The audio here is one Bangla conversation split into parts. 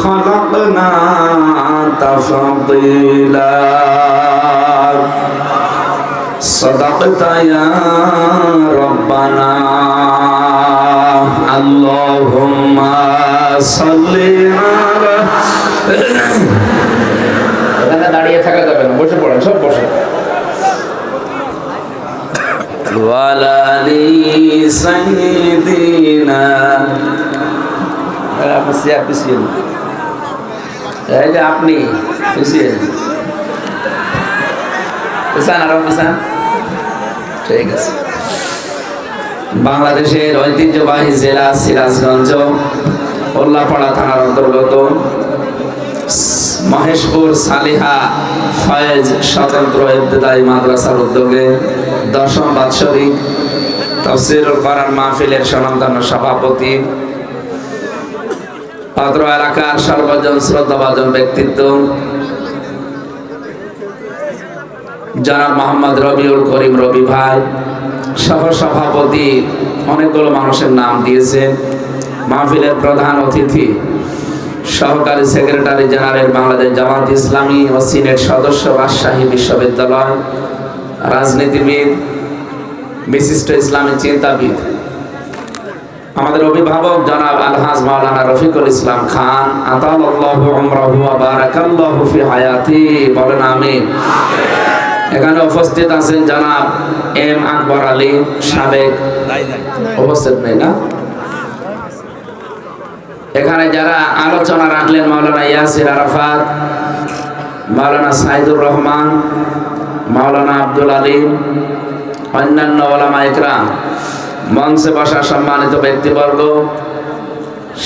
خلقنا تفضيلا صدقت يا ربنا اللهم صل على এখানে দাঁড়িয়ে থাকা যাবে না, বসে পড়েন, সব বসে। وعلى آل سيدنا আপনি চেয়ার পিছিয়ে নিন। এই যে আপনি পিছিয়ে নিন। পিছান, আরো পিছান। ঠিক আছে। বাংলাদেশের ঐতিহ্যবাহী জেলা সিরাজগঞ্জ উল্লাপাড়া থানার অন্তর্গত মহেশপুর সালিহা ফয়েজ স্বতন্ত্র ইবতেদায়ী মাদ্রাসার উদ্যোগে 10ম বাৎসরিক তাফসীরুল কোরআন মাহফিলের স্বনামধন্য সভাপতি, অত্র এলাকার সর্বজন শ্রদ্ধাভাজন ব্যক্তিত্ব জনাব মোহাম্মদ রবিউল করিম রবি ভাই সহ সভাপতি, অনেকগুলো মানুষের নাম দিয়েছেন। মাহফিলের প্রধান অতিথি সহকারী সেক্রেটারি জেনারেল বাংলাদেশ জামাত ইসলামী ও সিনেট সদস্য, রাজশাহী বিশ্ববিদ্যালয়, রাজনীতিবিদ, বিশিষ্ট ইসলামী চিন্তাবিদ, আমাদের অভিভাবক জনাব আলহাজ মাওলানা রফিকুল ইসলাম খান, আতালাল্লাহু উমরাহু ওয়া বারাকাল্লাহু ফি হায়াতি, বলেন আমিন। এখানে উপস্থিত আছেন জনাব এম আকবর আলী, সাবেক উপস্থিত নেই না? এখানে যারা আলোচনা রাখলেন মাওলানা ইয়াসির আরাফাত, মাওলানা সাইদুর রহমান, মাওলানা আব্দুল আলিম, অন্যান্য ওলামা ইকরাম, মঞ্চে বসা সম্মানিত ব্যক্তিবর্গ,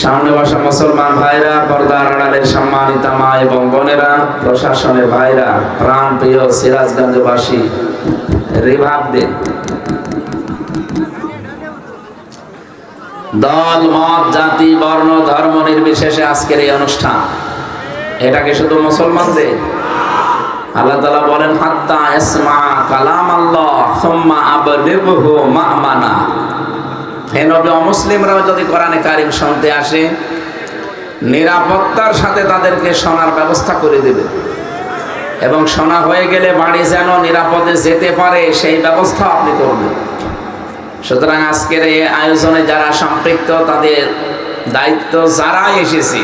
সামনে বসা মুসলমান ভাইরা, পর্দার আড়ালের সম্মানিত মা এবং বোনেরা, প্রশাসনের ভাইরা, প্রাণ প্রিয় সিরাজগঞ্জবাসী, রিভাব দিন। দল মত জাতি বর্ণ ধর্ম নির্বিশেষে আজকের এই অনুষ্ঠান, এটাকে শুধু মুসলমানদের? আল্লাহ তাআলা বলেন হাত্তা ইসমা কালাম আল্লাহ সুম্মা আবলিগহু মা'মানা। হে নবী, অমুসলিমরাও যদি কোরআনে কারীম শুনতে আসে, নিরাপত্তার সাথে তাদেরকে শোনার ব্যবস্থা করে দেবে এবং শোনা হয়ে গেলে বাড়ি যেন নিরাপদে যেতে পারে সেই ব্যবস্থা আপনি করবেন। সুতরাং আজকের এই আয়োজনে যারা সম্পৃক্ত, তাদের দায়িত্ব, যারা এসেছে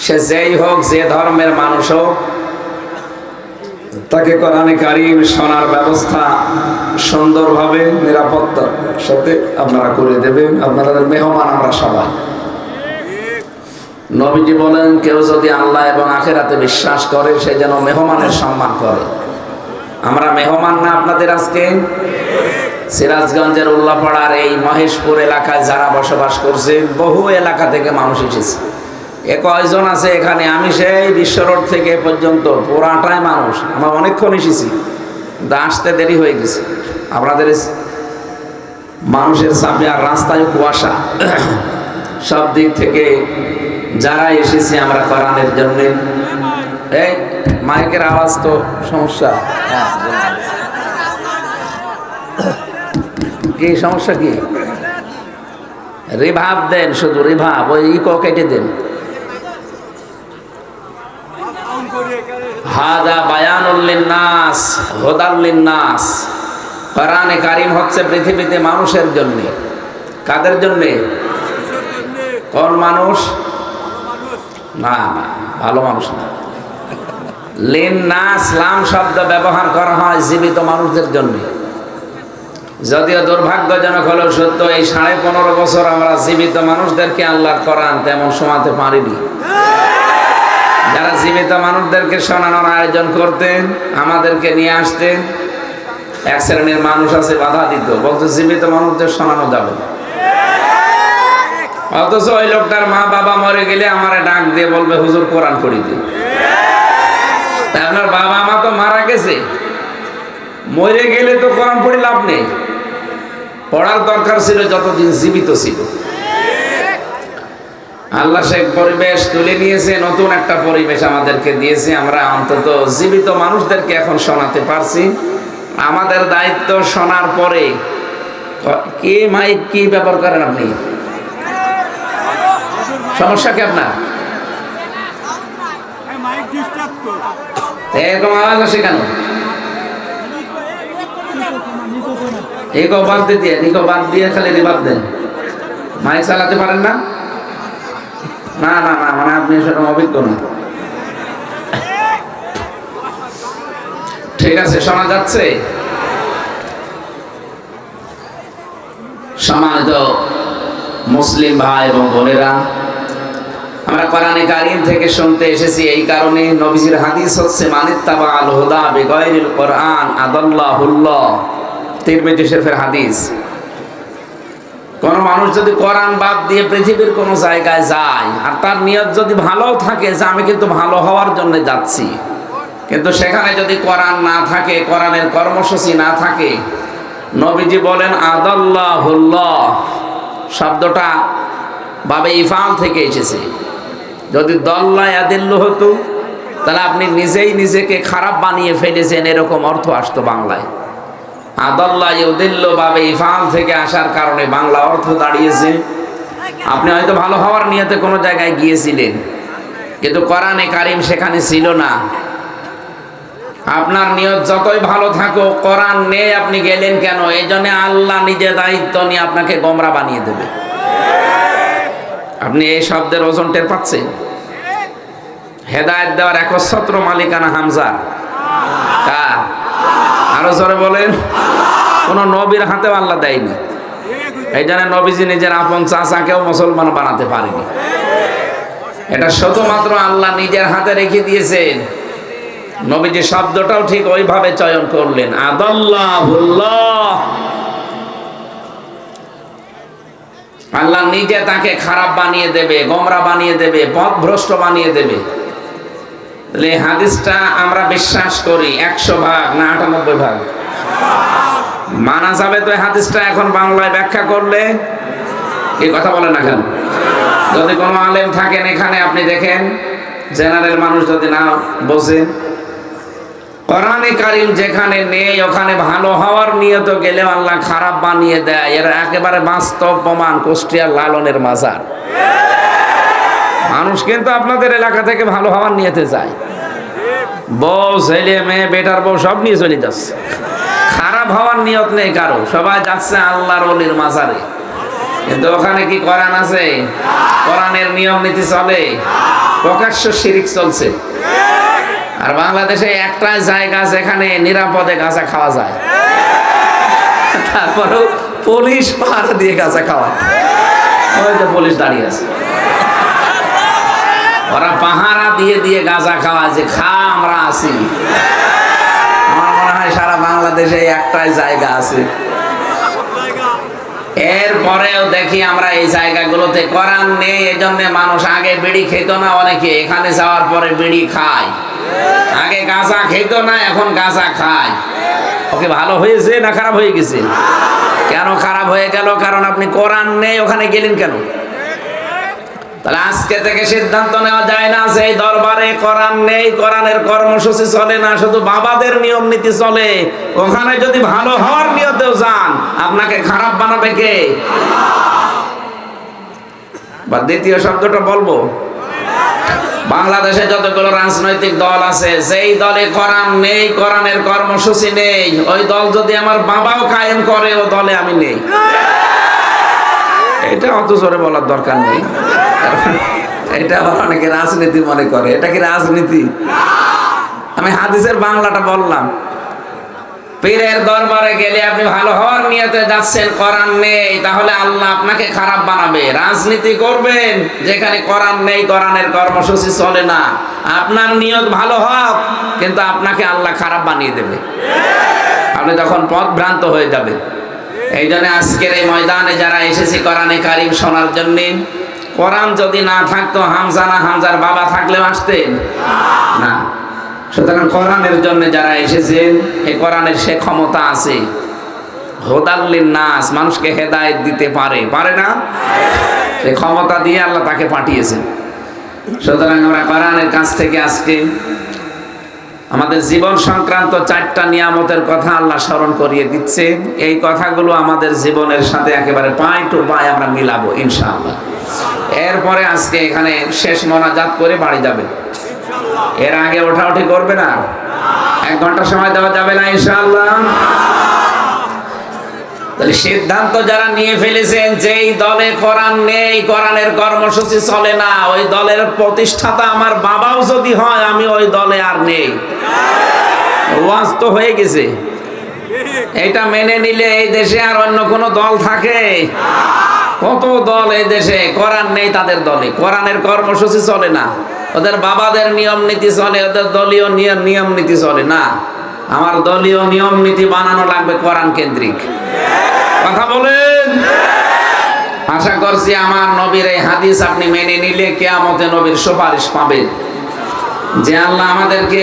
সে যেই হোক, যে ধর্মের মানুষ হোক, তাকে কোরআনে কারীম শোনার ব্যবস্থা সুন্দরভাবে নিরাপত্তার সাথে আপনারা করে দেবেন। আপনাদের মেহমান আমরা সবাই। নবীজি বলেন, কেউ যদি আল্লাহ এবং আখিরাতে বিশ্বাস করে সে যেন মেহমানের সম্মান করে। আমরা মেহমান না আপনাদের? আজকে সিরাজগঞ্জের উল্লাপাড়ার এই মহেশপুর এলাকায় যারা বসবাস করছে, বহু এলাকা থেকে মানুষ এসেছে। কয়জন আছে এখানে? আমি সেই বিশ্ব রোড থেকে পর্যন্ত পুরাটাই মানুষ। আমরা অনেকক্ষণ এসেছি, কিন্তু আসতে দেরি হয়ে গেছে। আপনাদের মানুষের চাপে আর রাস্তায় কুয়াশা, সব দিক থেকে যারা এসেছে আমরা কোরআনের জন্য। এই মাইকের আওয়াজ তো সমস্যা, কি সমস্যা? কি রিভাব দেন, শুধু রিভাব, ওই ইকো কেটে দেন। হাদা বায়ানুল লিন্নাস হুদাল লিন্নাস। কোরআনে কারীম হচ্ছে পৃথিবীতে মানুষের জন্য। কাদের জন্য? কোন মানুষ? না না, ভালো মানুষ না। লিন্নাস, লাম শব্দ ব্যবহার করা হয় জীবিত মানুষদের জন্য। যদিও দুর্ভাগ্যজনক হলেও সত্য, এই 15.5 বছর আমরা জীবিত মানুষদেরকে আল্লাহর কোরআন তেমন শোনাতে পারিনি। যারা জীবিত মানুষদেরকে শোনানোর আয়োজন করতেন, আমাদেরকে নিয়ে আসতেন, এক শ্রেণীর মানুষ আছে বাধা দিত, বলতো জীবিত মানুষদের শোনানো যাবে না। অথচ ওই লোকটার মা বাবা মরে গেলে আমারে ডাক দিয়ে বলবে, হুজুর কোরআন পড়ি দিন। তাই আপনার বাবা মা তো মারা গেছে, মরে গেলে তো কোরআন পড়ে লাভ নেই। পড়ার দরকার ছিল যতদিন জীবিত ছিল। আল্লাহ সে পরিবেশ তুলে নিয়েছে, নতুন একটা পরিবেশ আমাদেরকে দিয়েছে। আমরা অন্তত জীবিত মানুষদেরকে এখন শোনাতে পারছি। আমাদের দায়িত্ব শোনার পরে কি মাইক কি ব্যবহার করেন আপনি? সমস্যা কি আপনার? এরকম আওয়াজ আসে কেন? ইকো বাদ দিয়ে খালি রিবাদ দেন। মাইক চালাতে পারেন না? না না না, মানে আপনি সেরকম অভিজ্ঞ না। ঠিক আছে, শোনা যাচ্ছে? সম্মানিত মুসলিম ভাই এবং বোনেরা, আমরা কোরআনে কারীম থেকে শুনতে এসেছি এই কারণে, নবীজির হাদিস হচ্ছে মানিত্তাবা আল হুদা বিগাইরিল কোরআন আদাল্লাহুল্লাহ, তিরমিজি শরীফের হাদিস। কোন মানুষ যদি কোরআন বাদ দিয়ে পৃথিবীর কোন জায়গায় যায় আর তার নিয়ত যদি ভালো থাকে যে আমি কিন্তু ভালো হওয়ার জন্য যাচ্ছি, কিন্তু সেখানে যদি কোরআন না থাকে, কোরআনের কর্মসূচি না থাকে, নবীজি বলেন আদাল্লাহুল্লাহ শব্দটা বাবে ইফাল থেকে এসেছে। যদি দল্লা ইয়াদিল্লু হতো তাহলে আপনি নিজেই নিজেকে খারাপ বানিয়ে ফেলেছেন, এরকম অর্থ আসতো বাংলায়। আদাল্লা ইউদিল্লু বাবে ইফাল থেকে আসার কারণে বাংলা অর্থ দাঁড়িয়েছে আপনি হয়তো ভালো হওয়ার নিয়তে কোনো জায়গায় গিয়েছিলেন, কিন্তু কোরআনে কারীম সেখানে ছিল না। আপনার নিয়ত যতই ভালো থাকো, কোরআন নেই আপনি গেলেন কেন? এই জন্য আল্লাহ নিজে দায়িত্ব নিয়ে আপনাকে গোমরা বানিয়ে দেবে। আপনি এই শব্দের ওজন টের পাচ্ছেন? হেদায়েত দেওয়ার একচ্ছত্র মালিকানা হামজা কার? আরো জোরে বলেন। কোন নবীর হাতেও আল্লাহ দেয়নি। এই জন্য নবীজি নিজের আপন চাচাকেও মুসলমান বানাতে পারেনি। এটা শুধুমাত্র আল্লাহ নিজের হাতে রেখে দিয়েছেন। নবীজি শব্দটাও ঠিক ওইভাবে চয়ন করলেন, আদাল্লাহুল্লাহ। আল্লাহ নিজে তাকে খারাপ বানিয়ে দেবে, গোমরা বানিয়ে দেবে, পথভ্রষ্ট বানিয়ে দেবে। তাহলে এই হাদিসটা আমরা বিশ্বাস করি 100 ভাগ না 98 ভাগ? মানা যাবে তো এই হাদিসটা এখন বাংলায় ব্যাখ্যা করলে? এই কথা বলে না কেন? যদি কোনো আলেম থাকেন এখানে, আপনি দেখেন, জেনারেল মানুষ যদি না বোঝেন, কোরআনে কারীম যেখানে নেই ওখানে ভালো হওয়ার নিয়ত গেলে আল্লাহ খারাপ বানিয়ে দেয়। এর একেবারে বাস্তব প্রমাণ কুষ্টিয়ার লালনের মাজার। মানুষ কিন্তু আপনাদের এলাকা থেকে ভালো হওয়ার নিয়তে যায়, বউ ছেলে মেয়ে বেটার বউ সব নিয়ে চলে যাচ্ছে, খারাপ হওয়ার নিয়ত নেই কারো, সবাই যাচ্ছে আল্লাহর ওলির মাজারে। কিন্তু ওখানে কি কোরআন আছে? কোরআনের নিয়ম নীতি চলে? প্রকাশ্য শিরিক চলছে। আর বাংলাদেশে একটাই জায়গা যেখানে নিরাপদে গাঁজা খাওয়া যায়, তারপরেও পুলিশ পাহারা দিয়ে গাঁজা খাওয়ায়। ওই যে পুলিশ দাঁড়িয়ে আছে, ওরা পাহারা দিয়ে দিয়ে গাঁজা খাওয়ায় যে খা আমরা আছি। আমার মনে হয় সারা বাংলাদেশে একটাই জায়গা আছে। এরপরেও দেখি আমরা এই জায়গাগুলোতে কোরআন নেই, এই জন্য মানুষ আগে বিড়ি খেত না, অনেকে এখানে যাওয়ার পরে বিড়ি খায়। আগে গাঁজা খেত না, এখন গাঁজা খায়। ওকে ভালো হয়েছে না খারাপ হয়ে গেছে? কেন খারাপ হয়ে গেল? কারণ আপনি কোরআন নেই ওখানে গেলেন কেন? তাহলে আজকে থেকে সিদ্ধান্ত নেওয়া যায় না যে এই দরবারে কোরআন নেই, কোরআনের কর্মসূচি চলে না, শুধু বাবাদের নিয়ম নীতি চলে। ওখানে যদি ভালো হওয়ার নিয়তেও যান, আপনাকে খারাপ বানাবে কে? বা দ্বিতীয় শব্দটা বলবো, বাংলাদেশে যতগুলো রাজনৈতিক দল আছে, যেই দলে কোরআন নেই, কোরআনের কর্মসূচি নেই, ওই দল যদি আমার বাবাও কায়েম করে, ও দলে আমি নেই। এটা অত জোরে বলার দরকার নেই, এটা আবার অনেকে রাজনীতি মনে করে। এটা কি রাজনীতি? আমি হাদিসের বাংলাটা বললাম। পীরের দরবারে গেলে আপনি ভালো হওয়ার নিয়তে যাচ্ছেন, কোরআন নেই, তাহলে আল্লাহ আপনাকে খারাপ বানাবে। রাজনীতি করবেন যেখানে কোরআন নেই, কোরআনের কর্মসূচি চলে না, আপনার নিয়ত ভালো হোক, কিন্তু আপনাকে আল্লাহ খারাপ বানিয়ে দেবে। আপনি তখন পথভ্রান্ত হয়ে যাবেন। এই জন্য আজকের এই ময়দানে যারা এসেছি কোরআনে কারীম শোনার জন্য, কোরআন যদি না থাকতো, হামজা না হামজার বাবা থাকলেও আসতেন না। সুতরাং কোরআনের জন্য যারা এসেছেন, এই কোরআনের সে ক্ষমতা আছে, হুদাল্লিন নাস, মানুষকে হেদায়েত দিতে পারে, পারে না? সেই ক্ষমতা দিয়ে আল্লাহ তাকে পাঠিয়েছেন। সুতরাং আমরা কোরআনের কাছ থেকে আজকে আমাদের জীবন সংক্রান্ত 4টা নিয়ামতের কথা আল্লাহ স্মরণ করিয়ে দিচ্ছে। এই কথাগুলো আমাদের জীবনের সাথে একেবারে পাই টু পাই আমরা মিলাবো ইনশাআল্লাহ। এরপরে আজকে এখানে শেষ মোনাজাত করে বাড়ি যাবেন। এর আগে ওঠাউঠি করবে না? 1 ঘন্টা সময় দেওয়া যাবে না ইনশাআল্লাহ? তাহলে সিদ্ধান্ত যারা নিয়ে ফেলেছেন যে এই দলে কোরআন নেই, কোরআনের কর্মসূচি চলে না, ওই দলের প্রতিষ্ঠাতা আমার বাবাও যদি হয়, আমি ওই দলে আর নেই। ওয়াজ তো হয়ে গেছে। এটা মেনে নিলে এই দেশে আর অন্য কোনো দল থাকে? কত দল এই দেশে, কোরআন নেই তাদের দলে, কোরআনের কর্মসূচি চলে না, ওদের বাবাদের নিয়ম নীতি চলে, ওদের দলীয় নিয়ম নীতি চলে না। আমার দলীয় নিয়ম নীতি বানানো লাগবে কোরআন কেন্দ্রিক। কথা বলেন। আশা করছি আমার নবীর এই হাদিস আপনি মেনে নিলে কিয়ামতে নবীর সুপারিশ পাবেন যে আল্লাহ আমাদেরকে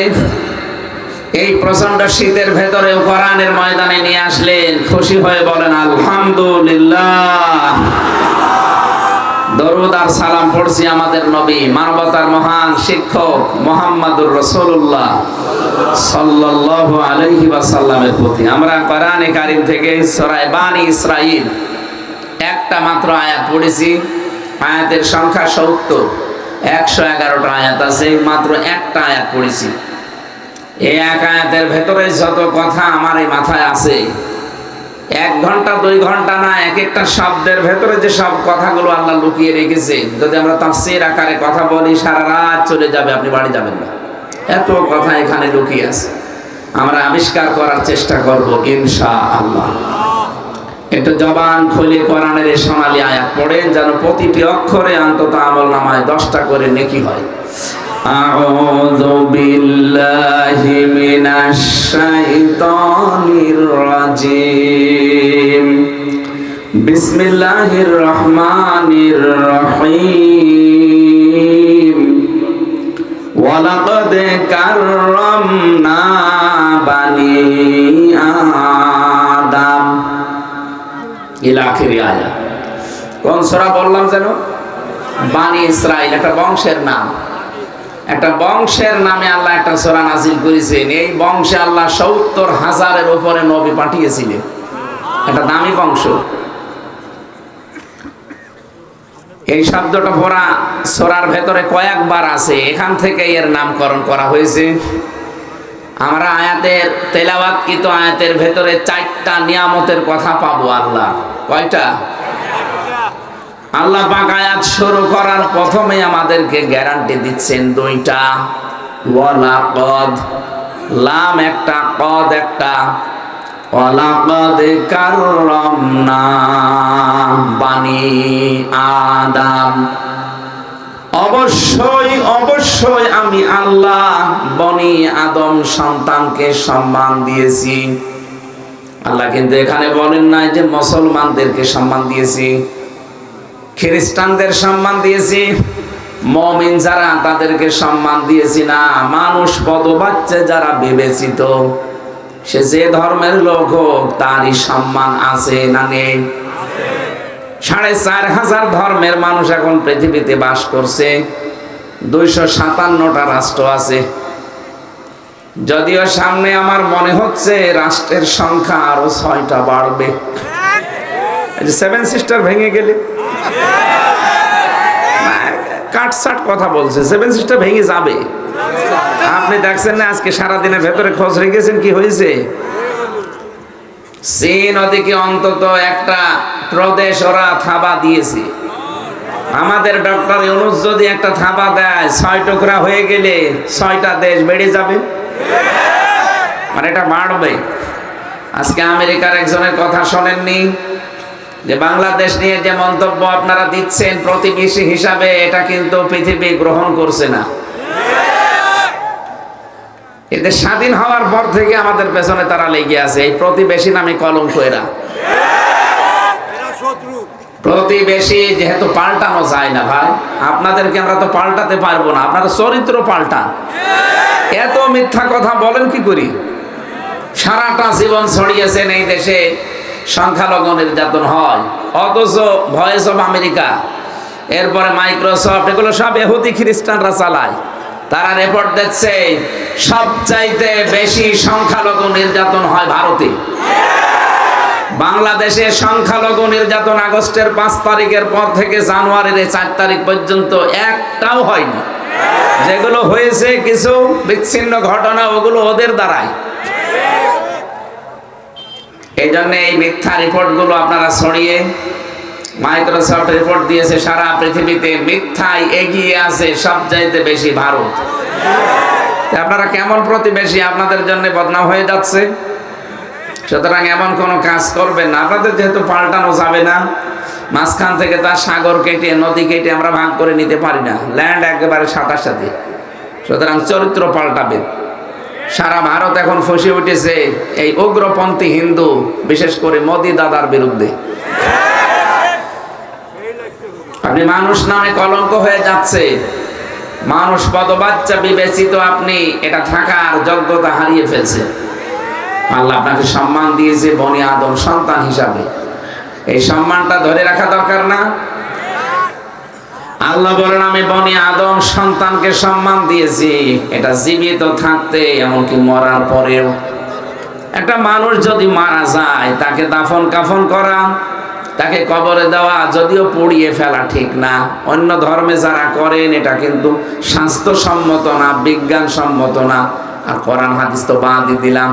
এই প্রচন্ড শীতের ভেতরেও কোরআনের ময়দানে নিয়ে আসলেন। খুশি হয়ে বলেন আলহামদুলিল্লাহ। দরুদ আর সালাম পড়ছি আমাদের নবী, মানবতার মহান শিক্ষক মুহাম্মদুর রাসূলুল্লাহ সাল্লাল্লাহু আলাইহি ওয়াসাল্লামের প্রতি। আমরা কোরআনে কারীম থেকে সূরা বানী ইসরাঈল একটা মাত্র আয়াত পড়েছি। আয়াতের সংখ্যা 70, 111টা আয়াত আছে, মাত্র একটা আয়াত পড়েছি। এই এক আয়াতের ভেতরে যত কথা আমার এই মাথায় আছে, 1 ঘন্টা 2 ঘন্টা না, এক একটা শব্দের ভেতরে যে সব কথাগুলো আল্লাহ লুকিয়ে রেখেছে, যদি আমরা তাফসীর আকারে কথা বলি সারা রাত চলে যাবে, আপনি বাড়ি যাবেন না। এত কথা এখানে লুকিয়ে আছে, আমরা আবিষ্কার করার চেষ্টা করব ইনশাআল্লাহ। একটু জবান খুলে কোরআনের এই সোনালী আয়াত পড়েন, যেন প্রতিটি অক্ষরে অন্তত আমলনামায় 10টা করে নেকি হয়। আউযু বিল্লাহি মিনাশ শাইতানির রাজিম। বিসমিল্লাহির রহমানির রহিম। ওয়ালাকাদ কাররামনা বানি আদম ইলা আখিরি আয়াত। কোন সূরা বললাম যেন? বানি ইসরাইল। একটা বংশের নাম, একটা বংশের নামে আল্লাহ একটা সূরা নাযিল করেছেন। এই বংশে আল্লাহ 70,000-এর উপরে নবী পাঠিয়েছিলেন। একটা দামি বংশ। এই শব্দটা পুরা সূরার ভেতরে কয়েকবার আছে, এখান থেকে এর নামকরণ করা হয়েছে। আমরা আয়াতের তেলাওয়াতকৃত আয়াতের ভেতরে 4টা নিয়ামতের কথা পাবো। আল্লাহ কয়টা? আল্লাহ পাক আয়াত শুরু করার প্রথমে আমাদেরকে গ্যারান্টি দিচ্ছেন 2টা। ওয়ালাকাদ, লাম একটা, কদ একটা। ওয়ালাকাদ কাররামনা বানি আদম। অবশ্যই অবশ্যই আমি আল্লাহ বনি আদম সন্তানকে সম্মান দিয়েছি। আল্লাহ কিন্তু এখানে বলেন নাই যে মুসলমানদেরকে সম্মান দিয়েছি, খ্রিস্টানদের সম্মান দিয়েছি, মুমিন যারা তাদেরকে সম্মান দিয়েছি না। মানুষ পদবাচ্চা যারা বিবেচিত, সে যে ধর্মের লোক হোক, তারই সম্মান আছে না নেই? 4,500 ধর্মের মানুষ এখন পৃথিবীতে বাস করছে, 257টা রাষ্ট্র আছে। যদিও সামনে আমার মনে হচ্ছে রাষ্ট্রের সংখ্যা আরো 6টা বাড়বে। এই যে 7 সিস্টার ভেঙে গেলে কাটসাট কথা বলছে, 7 সিস্টার ভেঙে যাবে। আপনি দেখছেন না আজকে সারাদিনের ভেতরে খোঁজ রেখেছেন কি হয়েছে? চীন ওদিকে অন্তত একটা প্রদেশ ওরা থাবা দিয়েছে। আমাদের ডক্টর ইউনূস যদি একটা থাবা দেয়, 6 টুকরা হয়ে গেলে 6টা দেশ বেড়ে যাবে, মানে এটা বাড়বে। আজকে আমেরিকার একজনের কথা শোনেননি যে বাংলাদেশ নিয়ে যে মন্তব্য আপনারা দিচ্ছেন প্রতিবেশী হিসাবে, এটা কিন্তু পৃথিবী গ্রহণ করছে না। এদের স্বাধীন হওয়ার পর থেকে আমাদের পেছনে তারা লেগে আছে, এই প্রতিবেশী নামে কলঙ্ক। এরা প্রতিবেশী যেহেতু পাল্টানো যায় না ভাই, আপনাদেরকে আমরা তো পাল্টাতে পারবো না, আপনারা চরিত্র পাল্টান। এত মিথ্যা কথা বলেন কি করি? সারাটা জীবন ছড়িয়েছেন এই দেশে সংখ্যালঘু নির্যাতন হয়, অথচ ভয়েস অফ আমেরিকা, এরপরে মাইক্রোসফট, এগুলো সব ইহুদি খ্রিস্টানরা চালায়। তারা রিপোর্ট দিচ্ছে সবচাইতে বেশি সংখ্যালঘু নির্যাতন হয় ভারতে। বাংলাদেশে সংখ্যালঘু নির্যাতন আগস্টের 5 তারিখের পর থেকে জানুয়ারির 4 তারিখ পর্যন্ত একটাও হয়নি। যেগুলো হয়েছে কিছু বিচ্ছিন্ন ঘটনা, ওগুলো ওদের দ্বারাই। এই জন্য এই মিথ্যা রিপোর্টগুলো আপনারা ছড়িয়ে, মাইক্রোসফট রিপোর্ট দিয়েছে সারা পৃথিবীতে মিথ্যায় এগিয়ে আছে সবচাইতে বেশি ভারত। আপনারা কেমন প্রতিবেশী, আপনাদের জন্য বদনাম হয়ে যাচ্ছে। সুতরাং এমন কোনো কাজ করবেন না। আপনাদের যেহেতু পাল্টানো যাবে না, মাঝখান থেকে তার সাগর কেটে নদী কেটে আমরা ভাগ করে নিতে পারি না, ল্যান্ড একেবারে সাথে সাথে। সুতরাং চরিত্র পাল্টাবে। সারা ভারত এখন ফসে উঠেছে এই উগ্রপন্থী হিন্দু, বিশেষ করে মোদি দাদার বিরুদ্ধে। আপনি মানুষ নামে কলঙ্ক হয়ে যাচ্ছে, মানুষ পদবাচ্চা বিবেচিত, আপনি এটা থাকার যোগ্যতা হারিয়ে ফেলছে। আল্লাহ আপনাকে সম্মান দিয়েছে বনি আদম সন্তান হিসাবে, এই সম্মানটা ধরে রাখা দরকার না? আল্লাহ বলেন আমি বনি আদম সন্তানকে সম্মান দিয়েছি, এটা জীবিত থাকতে এমনকি মরার পরেও। একটা মানুষ যদি মারা যায় তাকে দাফন কাফন করা, তাকে কবরে দেওয়া, যদিও পুড়িয়ে ফেলা ঠিক না, অন্য ধর্মে যারা করেন এটা কিন্তু স্বাস্থ্যসম্মত না, বিজ্ঞানসম্মত না। আর কোরআন হাদিস তো বাদই দিলাম।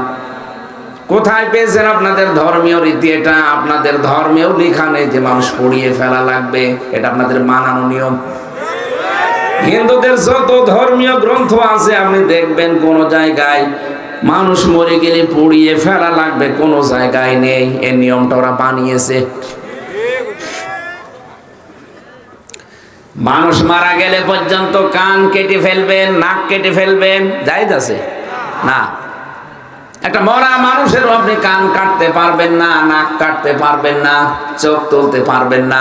কোথায় পেয়েছেন আপনাদের ধর্মীয় রীতি? এটা আপনাদের ধর্মেও লেখা নেই যে মানুষ পুড়িয়ে ফেলা লাগবে, এটা আপনাদের মানানো নিয়ম। হিন্দুদের যত ধর্মীয় গ্রন্থ আছে আপনি দেখবেন কোন জায়গায় মানুষ মরে গেলে পুড়িয়ে ফেলা লাগবে, কোন জায়গায় নেই। এই নিয়মটা ওরা বানিয়েছে। মানুষ মারা গেলে পর্যন্ত কান কেটে ফেলবেন, নাক কেটে ফেলবেন, জায়েজ আছে না? একটা মরা মানুষেরও আপনি কান কাটতে পারবেন না, নাক কাটতে পারবেন না, চোখ তুলতে পারবেন না,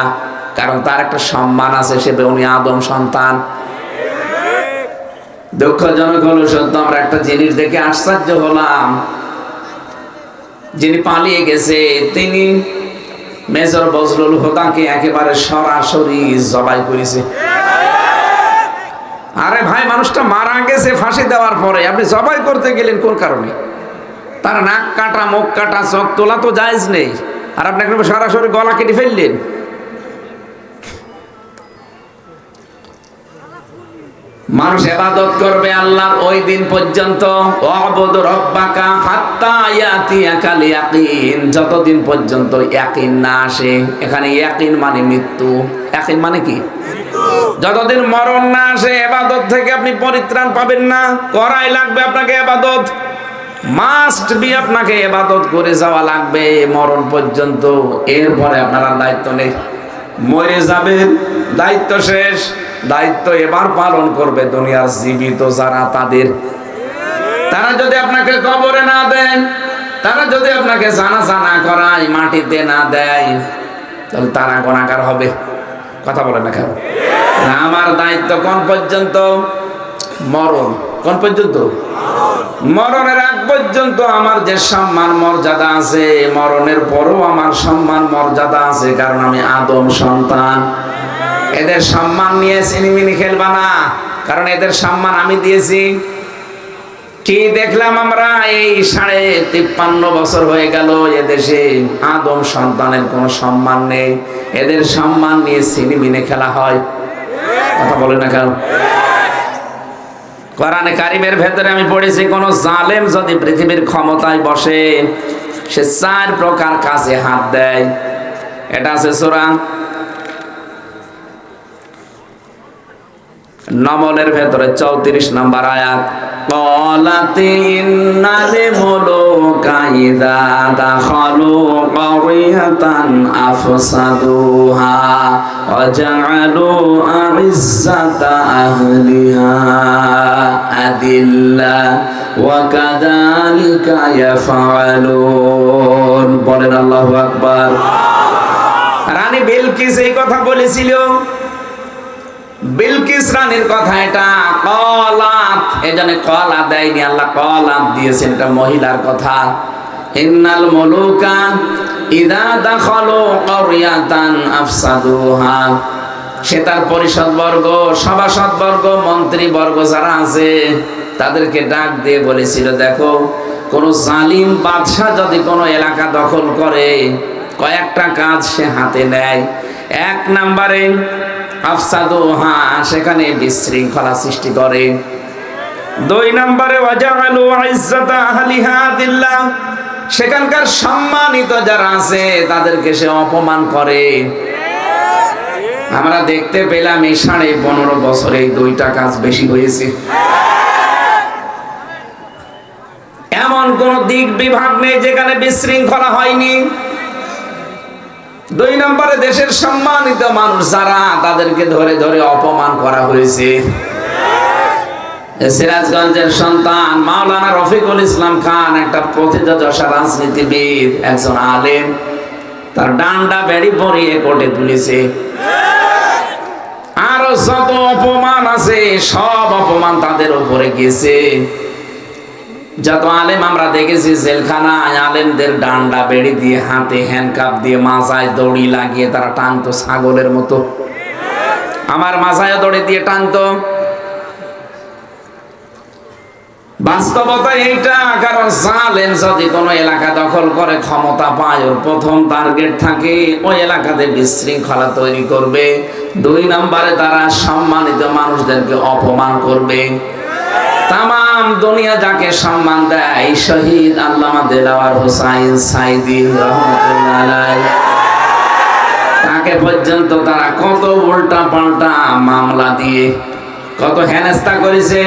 কারণ তার একটা সম্মান আছে, সে বনি আদম সন্তান। দুঃখজনক হলো সত্য, আমরা একটা জিনিস দেখে আশ্চর্য হলাম। যিনি পালিয়ে গেছে তিনি মেজর বজলুল হুদাকে একেবারে সরাসরি জবাই করেছে। আরে ভাই, মানুষটা মারা গেছে ফাঁসি দেওয়ার পরে, আপনি জবাই করতে গেলেন কোন কারণে? তার নাক কাটা, মুখ কাটা, চোখ তোলা তো জায়েজ নেই, আর আপনি সরাসরি গলা কেটে ফেললেন। মানুষ ইবাদত করবে আল্লাহর ওই দিন পর্যন্ত, ওয়াবুদ রাব্বাকা হাত্তা ইয়াতিয়াকাল ইয়াকিন, যতদিন পর্যন্ত ইয়াকিন না আসে। এখানে ইয়াকিন মানে মৃত্যু, ইয়াকিন মানে কি? যতদিন মরণ না আসে ইবাদত থেকে আপনি পরিত্রাণ পাবেন না। করাই লাগবে আপনাকে ইবাদত, মাস্ট বি, আপনাকে ইবাদত করে যাওয়া লাগবে মরণ পর্যন্ত। এরপরে আপনার দায়িত্ব নেই, মরে যাবেন, দায়িত্ব শেষ। দায়িত্ব এবার পালন করবে দুনিয়ার জীবিত যারা, তারা যদি আপনাকে কবরে না দেয়, তারা যদি আপনাকে জানাজা না করায়, মাটিতে না দেয়, তাহলে তারা গুনাহগার হবে। কথা বলে না কেন? আমার দায়িত্ব কোন পর্যন্ত? মরণ। কোন পর্যন্ত? মরণের আগ পর্যন্ত আমার যে সম্মান মর্যাদা আছে, মরণের পরও আমার সম্মান মর্যাদা আছে, কারণ আমি আদম সন্তান। এদের সম্মান নিয়ে সিনেমিনি খেলবা না, কারণ এদের সম্মান আমি দিয়েছি। কি দেখলাম আমরা এই 53.5 বছর হয়ে গেল এদেশে আদম সন্তানের কোনো সম্মান নেই। এদের সম্মান নিয়ে সিনেমিনে খেলা হয়। কথা বলে না কেন? কোরআনে কারিমের ভেতরে আমি পড়েছি, কোন জালেম যদি পৃথিবীর ক্ষমতায় বসে, সে 4 প্রকার কাজে হাত দেয়। এটা আছে সূরা নমলের ভেতরে 34 নম্বর আয়াত। ক্বালাতিন্নাল মুলুকা ইযা দাখালু ক্বরিয়াতান আফসাদুহা ওয়া জাআলু আ'ইজ্জাতা আহলিহা আদিল্লা ওয়া কাযালিকা ইয়াফআলুন। বলেন আল্লাহু আকবার। রানী বিলকিস এই কথা বলেছিল। বিলকিস রানীর কথা এটা। কলাত, এজন্য কলা দেয়নি, আল্লাহ কলাত দিয়েছেন, এটা মহিলার কথা। ইন্নাল মুলুকা ইযা দাখালু ক্বরিয়াতান আফসাদুহা, সে তার পরিষদ বর্গ, সভাসদ বর্গ, মন্ত্রী বর্গ যারা আছে তাদেরকে ডাক দিয়ে বলেছিল, দেখো কোন জালিম বাদশা যদি কোনো এলাকা দখল করে, কয়েকটা কাজ সে হাতে নেয়। 1 নম্বরে আফসাদুহা, সেখানে বিশৃঙ্খলা সৃষ্টি করে। 2 নম্বরে ওয়াজাআলু ইজ্জাতা আহলিহা দিল্লাহ, সেখানকার সম্মানিত যারা আছে তাদেরকে সে অপমান করে। আমরা দেখতে পেলাম এই 15.5 বছরে এই 2টা কাজ বেশি হয়েছে। এমন কোন দিক বিভাগ নেই যেখানে বিশৃঙ্খলা হয়নি। 2 নম্বরে দেশের সম্মানিত মানুষ যারা, তাদেরকে ধরে ধরে অপমান করা হয়েছে। সিরাজগঞ্জের সন্তান মাওলানা রফিকুল ইসলাম খান একটা প্রথিতযশা রাজনীতিবিদ, একজন আলেম, তার ডান্ডা বেড়ি পরিয়ে কোর্টে তুলেছে। আরো যত অপমান আছে সব অপমান তাদের উপরে গেছে। যত আলেম আমরা দেখেছি জেলখানায়, আলেমদের ডান্ডা বেড়ি দিয়ে, হাতে হ্যান্ডকাপ দিয়ে, মাজায় দড়ি লাগিয়ে তারা টানতো ছাগলের মতো। আমার মাজায় দড়ি দিয়ে টানতো। বাস্তবতা এইটা, কারণ জালেম যদি কোনো এলাকা দখল করে, ক্ষমতা পায়, ওর প্রথম টার্গেট থাকে ওই এলাকাতে বিশৃঙ্খলা তৈরি করবে। 2 নম্বরে তারা সম্মানিত মানুষদেরকে অপমান করবে। তামাম দুনিয়া যাকে সম্মান দেয়, শহীদ আল্লামা দেলাওয়ার হোসাইন সাইদি রহমাতুল্লাহ আলাইহি, তাকে পর্যন্ত তারা কত উল্টা পাল্টা মামলা দিয়ে কত হেনস্থা করেছে।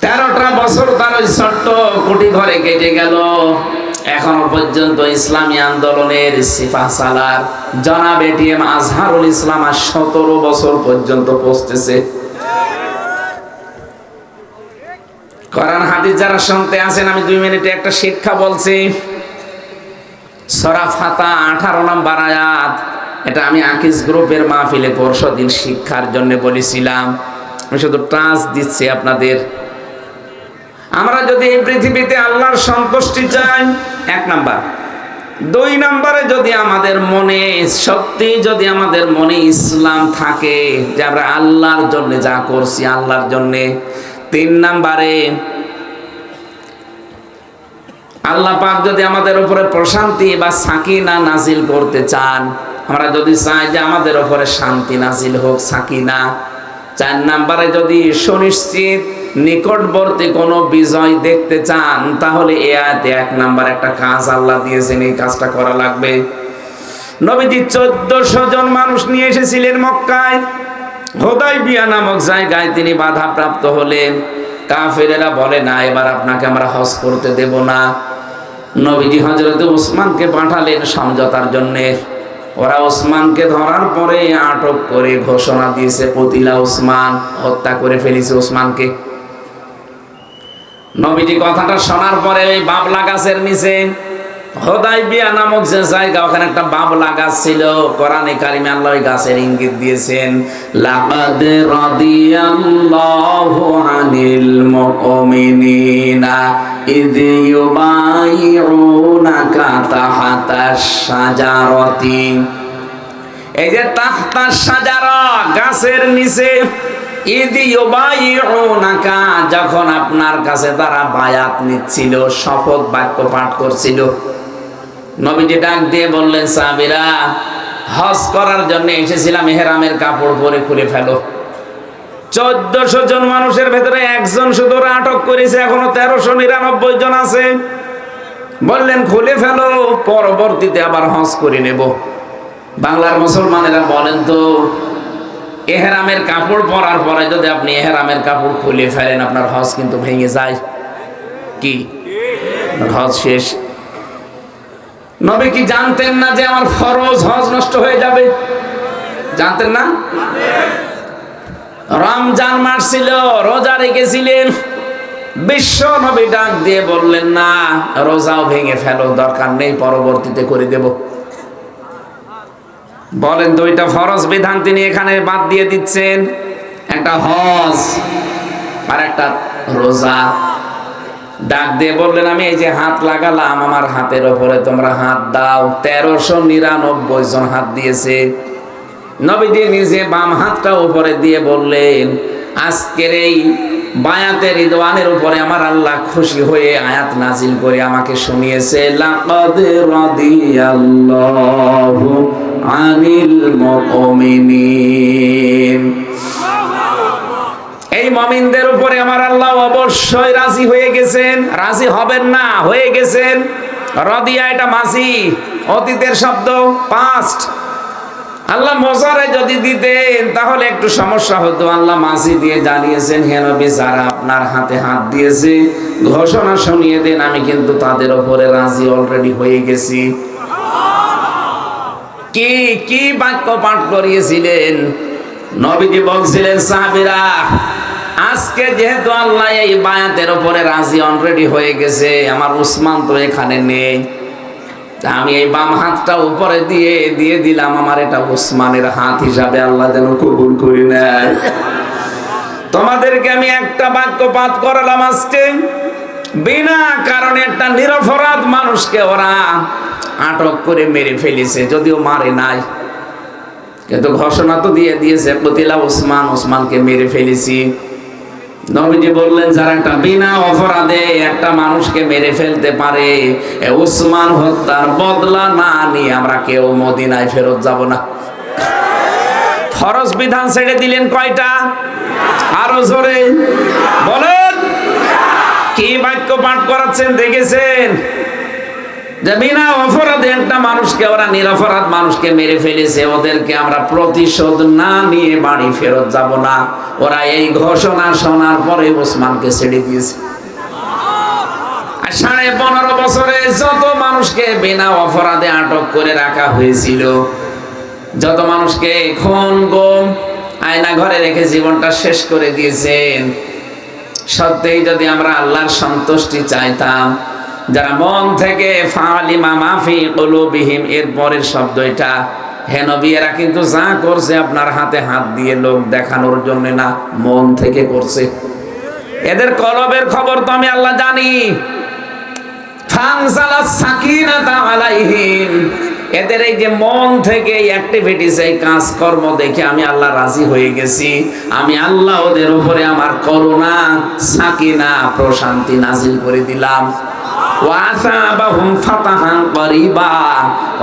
13টা বছর তার ওই ছোট্ট কুটি ঘরে কেটে গেল। এখনো পর্যন্ত ইসলামী আন্দোলনের সিফা সালার জনাব এটিএম আজহারুল ইসলাম আর 17 বছর পর্যন্ত পৌঁছতেছে। কোরআন হাদিস যারা শুনতে আছেন, আমি 2 মিনিটে একটা শিক্ষা বলছি। সূরা ফাতা 18 নম্বর আয়াত, এটা আমি আকিজ গ্রুপের মাহফিলে পরশুদিন শিক্ষার জন্য বলেছিলাম। আমি শুধু টাচ দিচ্ছি আপনাদের। আমরা যদি এই পৃথিবীতে আল্লাহর সন্তুষ্টি চাই, 1 নাম্বার। 2 নম্বরে যদি আমাদের মনে সত্যি, যদি আমাদের মনে ইসলাম থাকে যে আমরা আল্লাহর জন্য যা করছি আল্লাহর জন্য। 3 নম্বরে আল্লাহ পাক যদি আমাদের উপরে প্রশান্তি বা সাকিনা নাজিল করতে চান, আমরা যদি চাই যে আমাদের উপরে শান্তি নাজিল হোক, সাকিনা। 4 নম্বরে যদি সুনিশ্চিত নিকটবর্তী কোনো বিজয় দেখতে চান, তাহলে এই আয়াতে 1 নাম্বার একটা কাজ আল্লাহ দিয়েছেন, এই কাজটা করা লাগবে। নবীজি 1400 জন মানুষ নিয়ে এসেছিলেন মক্কায়। হুদায়বিয়া নামক জায়গায় তিনি বাধাপ্রাপ্ত হলেন। কাফেরেরা বলে, না, এবার আপনাকে আমরা হজ করতে দেব না। নবীজি হযরত ওসমানকে পাঠালেন সমঝোতার জন্য। ওরা ওসমানকে ধরার পরে আটক করে ঘোষণা দিয়েছে, কতিলা ওসমান, হত্যা করে ফেলেছে ওসমানকে। নবীজি কথাটা শোনার পরে ওই বাবলা গাছের নিচে, হুদায়বিয়া নামক যে জায়গা, ওখানে একটা বাবলা গাছ ছিল। কোরআনে কারিমে আল্লাহ ওই গাছের ইঙ্গিত দিয়েছেন, লাকাদ রাদিয়াল্লাহু আনিল মুমিনিনা ইয ইউবাইউনাকা তাহতাশ শাজারাতি। এই যে তাহতাশ শাজারা, গাছের নিচে, ইয ইউবাইউনাকা, যখন আপনার কাছে তারা বায়াত নিচ্ছিল, শপথ বাক্য পাঠ করছিল, নবীজি ডাক দিয়ে বললেন, সাহাবীরা, হজ করার জন্য এসেছিলাম, ইহরামের কাপড় পরে খুলে ফেলো। 1400 জন মানুষের ভেতরে একজন শুধু আটক করেছে, এখনো 1399 জন আছে। বললেন খুলে ফেলো, পরবর্তীতে আবার হজ করে নেব। বাংলার মুসলমানেরা বলেন তো, ইহরামের কাপড় পরার পরে যদি আপনি ইহরামের কাপড় খুলে ফেলেন, আপনার হজ কিন্তু ভেঙে যায়। কি হজ শেষ? নবী কি জানতেন না যে আমার ফরজ হজ নষ্ট হয়ে যাবে? জানতেন না? রমজান মাস ছিল, রোজা রেখেছিলেন। বিশ্ব নবী ডাক দিয়ে বললেন, না, রোজাও ভেঙে ফেলো, দরকার নেই, পরবর্তীতে করে দেব। বলেন, 2টা ফরজ বিধান তিনি এখানে বাদ দিয়ে দিচ্ছেন, একটা হজ আর একটা রোজা। ডাক দিয়ে বললেন, আমি এই যে হাত লাগালাম, আমার হাতের উপরে তোমরা হাত দাও। 1399 জন হাত দিয়েছে। নবীজি নিজে বাম হাতটা উপরে দিয়ে বললেন, আজকের এই বায়াতের রিদওয়ানের উপরে আমার আল্লাহ খুশি হয়ে আয়াত নাজিল করে আমাকে শুনিয়েছে, লাকাদ রাদিয়াল্লাহু আনিল মুমিনিন। এই মুমিনদের উপরে আমার আল্লাহ অবশ্যই রাজি হয়ে গেছেন। রাজি হবেন না, হয়ে গেছেন। রাদিয়া এটা মাঝি, অতীতের শব্দ, পাস্ট। আল্লাহ মোজারে যদি দিতেন তাহলে একটু সমস্যা হতো। আল্লাহ মাঝি দিয়ে জানিয়েছেন, হে নবী, যারা আপনার হাতে হাত দিয়েছে ঘোষণা শুনিয়ে দেন, আমি কিন্তু তাদের উপরে রাজি অলরেডি হয়ে গেছি। কি কি বাক্য পাঠ করিয়েছিলেন? নবীজি বলছিলেন, সাহাবীরা, আজকে যেহেতু আল্লাহ এই বায়াতের উপরে রাজি অলরেডি হয়ে গেছে, আমার উসমান তো এখানে নেই, আমি এই বাম হাতটা উপরে দিয়ে দিলাম, আমার এটা উসমানের হাত হিসাবে আল্লাহ যেন কবুল করি নেয়। তোমাদেরকে আমি একটা বাক্য পাঠ করালাম আজকে, বিনা কারণে একটা নিরপরাধ মানুষকে ওরা আটক করে মেরে ফেলেছে, যদিও মারে নাই, কিন্তু ঘোষণা তো দিয়ে দিয়েছে, কতিলা উসমান, উসমানকে মেরে ফেলেছি। নবীজি বললেন, যারা একটা বিনা অপরাধে একটা মানুষকে মেরে ফেলতে পারে, উসমান হত্যার বদলা না নিয়ে আমরা কেউ মদিনায় ফেরত যাব না। ফরজ বিধান ছেড়ে দিলেন কয়টা? আরো জোরে বলেন। কি বাক্য পাঠ করাচ্ছেন দেখেছেন? যে বিনা অপরাধে একটা মানুষকে, ওরা নিরপরাধ মানুষকে মেরে ফেলেছে, ওদেরকে আমরা প্রতিশোধ না নিয়ে বাড়ি ফেরত যাব না। ওরা এই ঘোষণা শোনার পরে ওসমানকে ছেড়ে দিয়েছে। আর 15.5 বছরে যত মানুষকে বিনা অপরাধে আটক করে রাখা হয়েছিল, যত মানুষকে খুন, গুম, আয়না ঘরে রেখে জীবনটা শেষ করে দিয়েছেন, সত্যিই যদি আমরা আল্লাহর সন্তুষ্টি চাইতাম, যারা মন থেকে ফালিমা মাফি কুলুবিহিম, এর পরের শব্দ এটা, হে নবী, এরা কিন্তু যা করছে আপনার হাতে হাত দিয়ে লোক দেখানোর জন্য না, মন থেকে করছে। এদের কলবের খবর তো আমি আল্লাহ জানি। ফানজালাস সাকিনাতা আলাইহিম, এদের এই যে মন থেকে এই অ্যাক্টিভিটিস, এই কাজকর্ম দেখে আমি আল্লাহ রাজি হয়ে গেছি। আমি আল্লাহ ওদের উপরে আমার করুণা, সাকিনা, প্রশান্তি নাজিল করে দিলাম। ওয়াসাবাহুম ফাতাহান করিবা,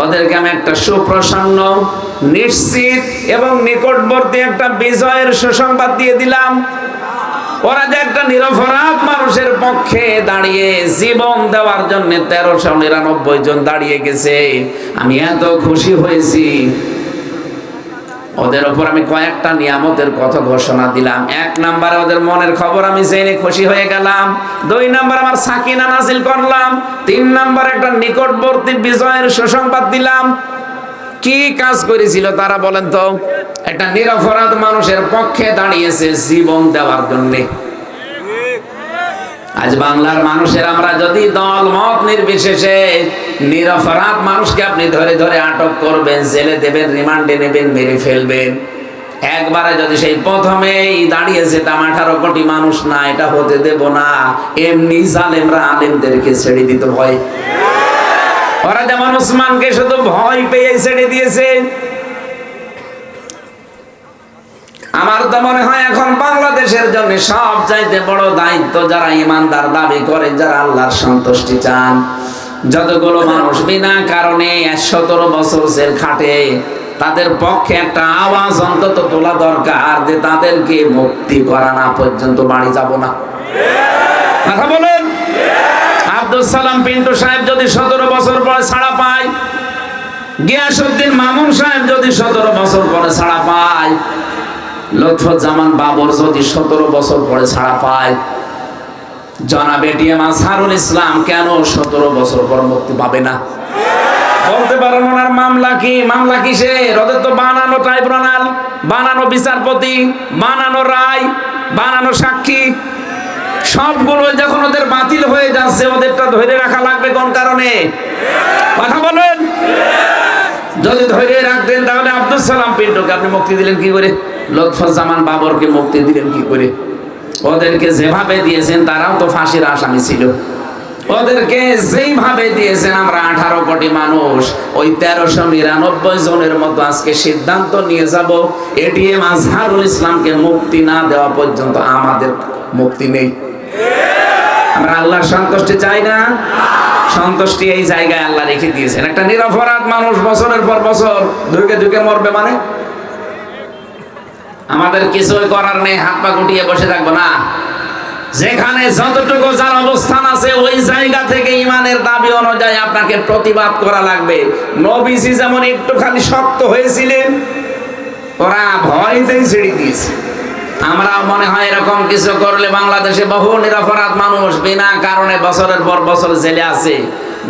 ওদেরকে আমি একটা সুপ্রসন্ন, নিশ্চিত এবং নিকটবর্তী একটা বিজয়ের সুসংবাদ দিয়ে দিলাম। ওরা যে একটা নিরপরাধ মানুষের পক্ষে দাঁড়িয়ে জীবন দেওয়ার জন্য 1399 জন দাঁড়িয়ে গেছে, আমি এত খুশি হয়েছি। ওদের উপর আমি কয়েকটা নিয়ামতের কথা ঘোষণা দিলাম। 1 নম্বরে ওদের মনের খবর আমি জেনে খুশি হয়ে গেলাম। 2 নম্বরে আমার সাকিনা নাজিল করলাম। 3 নম্বরে একটা নিকটবর্তী বিজয়ের সুসংবাদ দিলাম। কি কাজ করেছিল তারা বলেন তো? একটা নিরপরাধ মানুষের পক্ষে দাঁড়িয়েছে জীবন দেওয়ার জন্য। আজ বাংলার মানুষের আমরা যদি দল মত নির্বিশেষে নিরপরাধ মানুষকে আপনি ধরে ধরে আটক করবেন, জেলে দেবেন, রিমান্ডে নেবেন, মেরে ফেলবেন, একবারে যদি সেই প্রথমেই দাঁড়িয়েছে তাম 18 কোটি মানুষ না, এটা হতে দেব না। এমনি জালেমরা আলেমদেরকে ছেড়ে দিতে ভয়। ওরা যেমন উসমানকে শুধু ভয় পেয়ে ছেড়ে দিয়েছে, আমার তো মনে হয় এখন বাংলাদেশের জন্য সব চাইতে বড় দায়িত্ব, যারা ইমানদার দাবি করে, যারা আল্লাহর সন্তুষ্টি চান, যতগুলো মানুষ বিনা কারণে 17 বছর জেল খাটে, তাদের পক্ষে একটা আওয়াজ অন্তত তোলা দরকার যে তাদেরকে মুক্তি করা না পর্যন্ত বাড়ি যাব না। কথা বলেন। আব্দুল সালাম পিন্টু সাহেব যদি 17 বছর পরে ছাড়া পায়, গিয়াসউদ্দিন মামুন সাহেব যদি 17 বছর পরে ছাড়া পায়, লুৎফুজ্জামান বাবর যদি 17 বছর পরে ছাড়া পায়, জনাব এটিএম আজহারুল ইসলাম কেন 17 বছর পর মুক্তি পাবে না? বলতে পারেন ওনার মামলা কি? মামলা কিসের? ওদের তো বানানো ট্রাইব্যুনাল, বানানো বিচারপতি, বানানো রায়, বানানো সাক্ষী, সবগুলো যখন ওদের বাতিল হয়ে যাচ্ছে, ওদেরটা ধরে রাখা লাগবে কোন কারণে? কথা বলেন। যদি ধরে রাখতেন তাহলে আব্দুল সালাম পিন্টুকে আপনি মুক্তি দিলেন কি করে? লুৎফুজ্জামান বাবরকে মুক্তি দিলেন কি করে? ওদেরকে যেভাবে দিয়েছেন তারাও তো ফাঁসির আসামি ছিল। ওদেরকে যেইভাবে দিয়েছেন আমরা 18 কোটি মানুষ ওই 1399 জনের মতো আজকে সিদ্ধান্ত নিয়ে যাব, এটিএম আজহারুল ইসলামকে মুক্তি না দেওয়া পর্যন্ত আমাদের মুক্তি নেই। আমরা আল্লাহর সন্তুষ্টি চাই না। সন্তুষ্টি এই জায়গায় আল্লাহ রেখে দিয়েছেন। একটা নিরপরাধ মানুষ বছরের পর বছর ধুকে ধুকে মরবে মানে আমাদের কিছুই করার নেই, হাত পা গুটিয়ে বসে থাকবো না। যেখানে যতটুকু যার অবস্থান আছে ওই জায়গা থেকে ইমানের দাবি অনুযায়ী আপনাকে প্রতিবাদ করা লাগবে। নবীজি যেমন একটুখানি শক্ত হয়েছিলেন, ওরা ভয়তেই ছেড়ে দিয়েছে। আমরাও মনে হয় এরকম কিছু করলে বাংলাদেশে বহু নিরপরাধ মানুষ বিনা কারণে বছরের পর বছর জেলে আছে,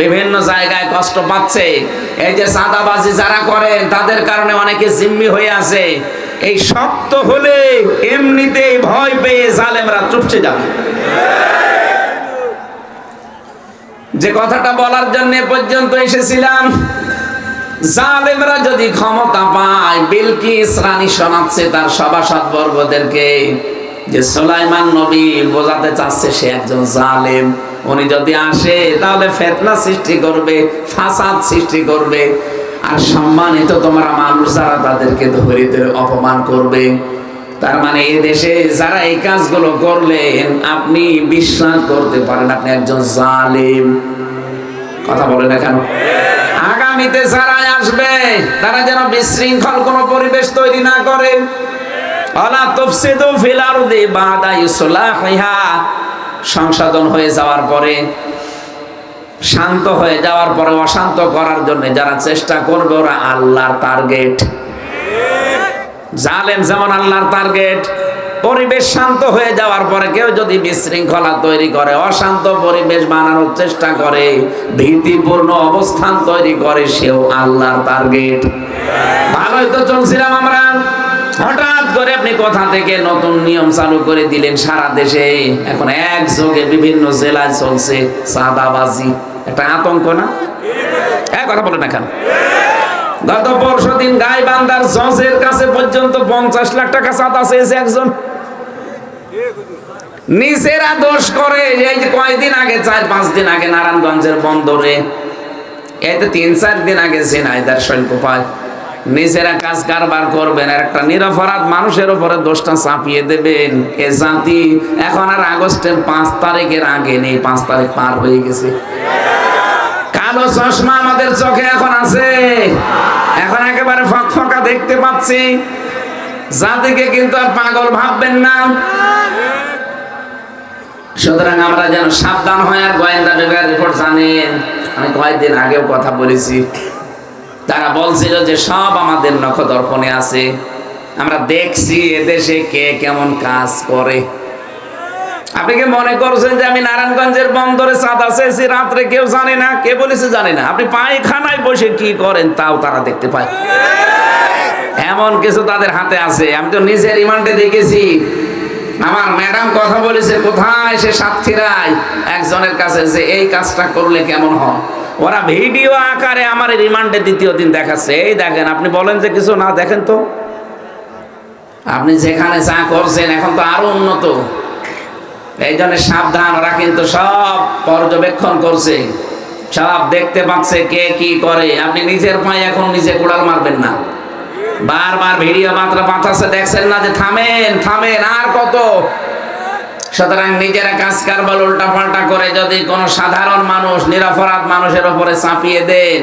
বিভিন্ন জায়গায় কষ্ট পাচ্ছে। এই যে চাঁদাবাজি যারা করেন তাদের কারণে অনেকে জিম্মি হয়ে আছে। এই শক্ত হলে এমনিতেই ভয় পেয়ে জালেমরা চুপসে যাবে। যে কথাটা বলার জন্য পর্যন্ত এসেছিলাম, জালেমরা যদি ক্ষমতা পায়, বিলকিস রানী শোনাচ্ছে তার সভাসদ বর্গদেরকে যে সুলাইমান নবী বোঝাতে চাচ্ছে সে একজন জালেম। উনি যদি আসে তাহলে ফিতনা সৃষ্টি করবে, ফাসাদ সৃষ্টি করবে, আর সম্মানিত তোমরা মানুষ যারা তাদেরকে ধরে ধরে অপমান করবে। তার মানে এই দেশে যারা এই কাজগুলো করলেন আপনি বিশ্বাস করতে পারেন আপনি একজন জালেম। কথা বলে না কেন? আগামীতে যারা আসবে তারা যেন বিশৃঙ্খল কোন পরিবেশ তৈরি না করে। ওয়ালা তুফসিদু ফিল আরদি বাদা ইসলাহিহা, সংশোধন হয়ে যাওয়ার পরে, শান্ত হয়ে যাওয়ার পরে অশান্ত করার জন্য যারা চেষ্টা করবে ওরা আল্লাহর টার্গেট। জালেম যেমন আল্লাহর টার্গেট। পরিবেশ শান্ত হয়ে যাওয়ার পরে কেউ যদি বিশৃঙ্খলা তৈরি করে, অশান্ত পরিবেশ বানানোর চেষ্টা করে, ভীতিপূর্ণ অবস্থান তৈরি করে, সেও আল্লাহর টার্গেট। ভালোই তো চলছিলাম আমরা, হঠাৎ করে আপনি কোথা থেকে নতুন নিয়ম চালু করে দিলেন সারা দেশে। এখন একযোগে বিভিন্ন জেলায় চলছে চাঁদাবাজি। একটা আতঙ্ক না? কথা বলে না কেন? গত পরশুদিন গাইবান্ধার জজের কাছে পর্যন্ত 50 লাখ টাকা চাঁদা চেয়েছে একজন। নিজেরা দোষ করে। এই যে কয়েকদিন আগে, 4-5 দিন আগে নারায়ণগঞ্জের বন্দরে, এতে 3-4 দিন আগে ঝিনাইদহের শৈলকুপায় নিজেরা কাজ কারবার করবেন আর একটা নিরপরাধ মানুষের উপরে দোষটা চাপিয়ে দেবেন। এ জাতি এখন আর আগস্টের 5 তারিখের আগে নেই, 5 তারিখ পার হয়ে গেছে। কালো চশমা আমাদের চোখে এখন আছে, এখন একেবারে ফকফকা দেখতে পাচ্ছি। জাতিকে কিন্তু আর পাগল ভাববেন না। সুতরাং আমরা যেন সাবধান হয়। আর গোয়েন্দা বিভাগের রিপোর্ট জানেন, আমি কয়েকদিন আগেও কথা বলেছি, তারা বলছিল যে সব আমাদের নখদর্পণে আছে, আমরা দেখছি এদেশে কে কেমন কাজ করে। আপনি কি মনে করছেন যে আমি নারায়ণগঞ্জের বন্দরে চাঁদা চেয়েছি রাত্রে কেউ জানে না? কে বলেছে জানে না? আপনি পায়খানায় বসে কি করেন তাও তারা দেখতে পায়। এমন কিছু তাদের হাতে আছে। আমি তো নিজের রিমান্ডে দেখেছি। আমার ম্যাডাম কথা বলেছে কোথায়, সে সাতক্ষীরায় একজনের কাছে, যে এই কাজটা করলে কেমন হয়। ওরা ভিডিও আকারে আমার রিমান্ডে দ্বিতীয় দিন দেখাচ্ছে, এই দেখেন। আপনি বলেন যে কিছু না, দেখেন তো আপনি যেখানে যা করছেন এখন তো আরো উন্নত। এই জন্য সাবধান, ওরা কিন্তু সব পর্যবেক্ষণ করছে, সব দেখতে পাচ্ছে কে কি করে। আপনি নিজের পায়ে এখন নিজে কোড়াল মারবেন না। বারবার ভিডিও মাত্র পাঠাচ্ছে, দেখছেন না যে থামেন থামেন, আর কত। সুতরাং নিজেরা কাজ কারবার উল্টা পাল্টা করে যদি কোনো সাধারণ মানুষ নিরপরাধ মানুষের উপরে চাপিয়ে দেন,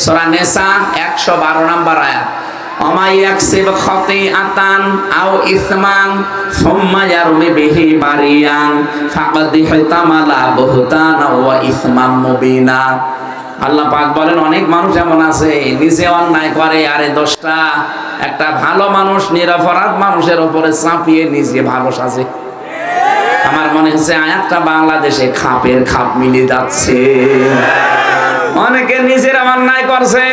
সূরা নিসা 112 নম্বর আয়াত, ওমাই ইয়াকসিব খাতিআতান আও ইসমান সুম্মা ইয়ারমি বিহি বারিয়ান ফাকাদ ইহতামালা বুহতানা ওয়া ইসমান মুবিনা। আল্লাহ পাক বলেন অনেক মানুষ এমন আছে নিজে অন্যায় করে, আরে দোষটা একটা ভালো মানুষ নিরপরাধ মানুষের উপরে চাপিয়ে নিজে ভালো সাজে। আমার মনে হচ্ছে আয়াতটা বাংলাদেশে খাপের খাপ মিলে যাচ্ছে। অনেকে নিজের অন্যায় করছে,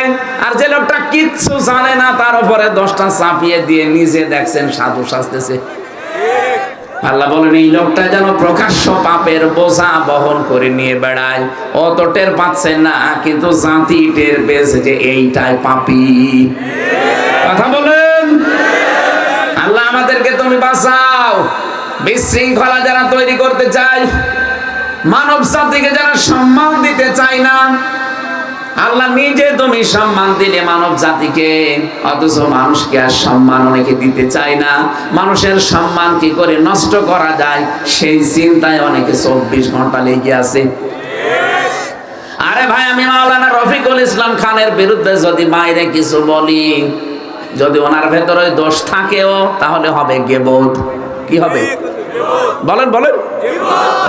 আর যে লোকটা কিচ্ছু জানে না তার উপরে দোষটা চাপিয়ে দিয়ে নিজে দেখছেন সাধু সাজতেছে। আল্লাহ বলেন এই লোকটা যেন প্রকাশ্য পাপের বোঝা বহন করে নিয়ে বেড়ায়। ও তো টের পাচ্ছেন না, কিন্তু জাতি টের পেয়েছে যে এইটাই পাপী। কথা বলেন। আল্লাহ আমাদেরকে তুমি বাঁচাও। বিশৃঙ্খলা যারা তৈরি করতে চায়, মানব জাতিকে যারা সম্মান দিতে চায় না, আল্লাহ নিজে তুমি সম্মান দিলে মানব জাতিকে, অথচ মানুষকে আর সম্মান অনেকে দিতে চায় না। মানুষের সম্মান কি করে নষ্ট করা যায় সেই চিন্তায় অনেকে 24 ঘন্টা লেগে আছে। আরে ভাই, আমি মাওলানা রফিকুল ইসলাম খানের বিরুদ্ধে যদি বাইরে কিছু বলি, যদি ওনার ভেতরে দোষ থাকেও, তাহলে হবে গীবত। কি হবে বলেন বলেন?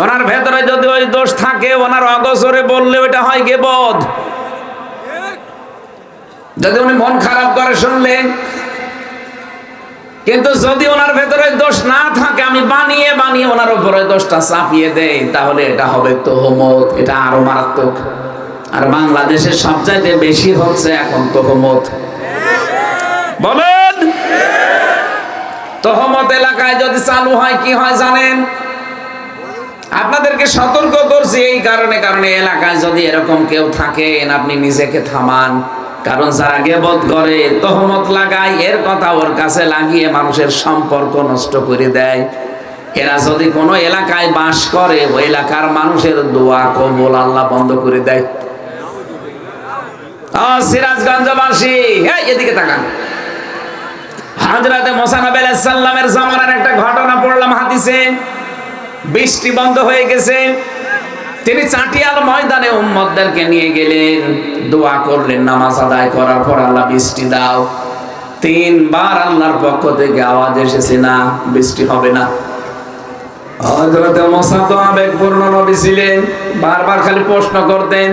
ওনার ভেতরে যদি ওই দোষ থাকে, ওনার অগোচরে বললে ওটা হয় গীবত। যদি উনি মন খারাপ করে শুনলেন, কিন্তু যদি ওনার ভেতরে দোষ না থাকে, আমি বানিয়ে বানিয়ে ওনার উপরে দোষটা চাপিয়ে দেই, তাহলে এটা হবে তোহমত। এটা আরো মারাত্মক। আর বাংলাদেশে সবচাইতে বেশি হচ্ছে এখন তোহমত। বলেন, তোহমত এলাকায় যদি চালু হয় কি হয় জানেন? আপনাদেরকে সতর্ক করছি এই কারণে, কারণ এলাকায় যদি এরকম কেউ থাকেন, আপনি নিজেকে থামান। কারণ যারা গীবত করে, তোহমত লাগায়, এর কথা ওর কাছে লাগিয়ে মানুষের সম্পর্ক নষ্ট করে দেয়। এরা যদি কোনো এলাকায় বাস করে, ওই এলাকার মানুষের দোয়া কবুল আল্লাহ বন্ধ করে দেয়। সিরাজগঞ্জবাসী, এদিকে তাকান। হযরতে মুসা নবী আলাইহিস সালামের জামানার একটা ঘটনা পড়লাম হাদিসে। বৃষ্টি বন্ধ হয়ে গেছে, তিনি চাটিয়াল ময়দানে উম্মতদেরকে নিয়ে গেলেন, দোয়া করলেন। নামাজ আদায় করার পর, আল্লাহ বৃষ্টি দাও। 3 বার আল্লাহর পক্ষ থেকে আওয়াজ এসেছে, না বৃষ্টি হবে না। হযরতে মুসা তো আবেগপূর্ণ নবী ছিলেন, বারবার খালি প্রশ্ন করতেন।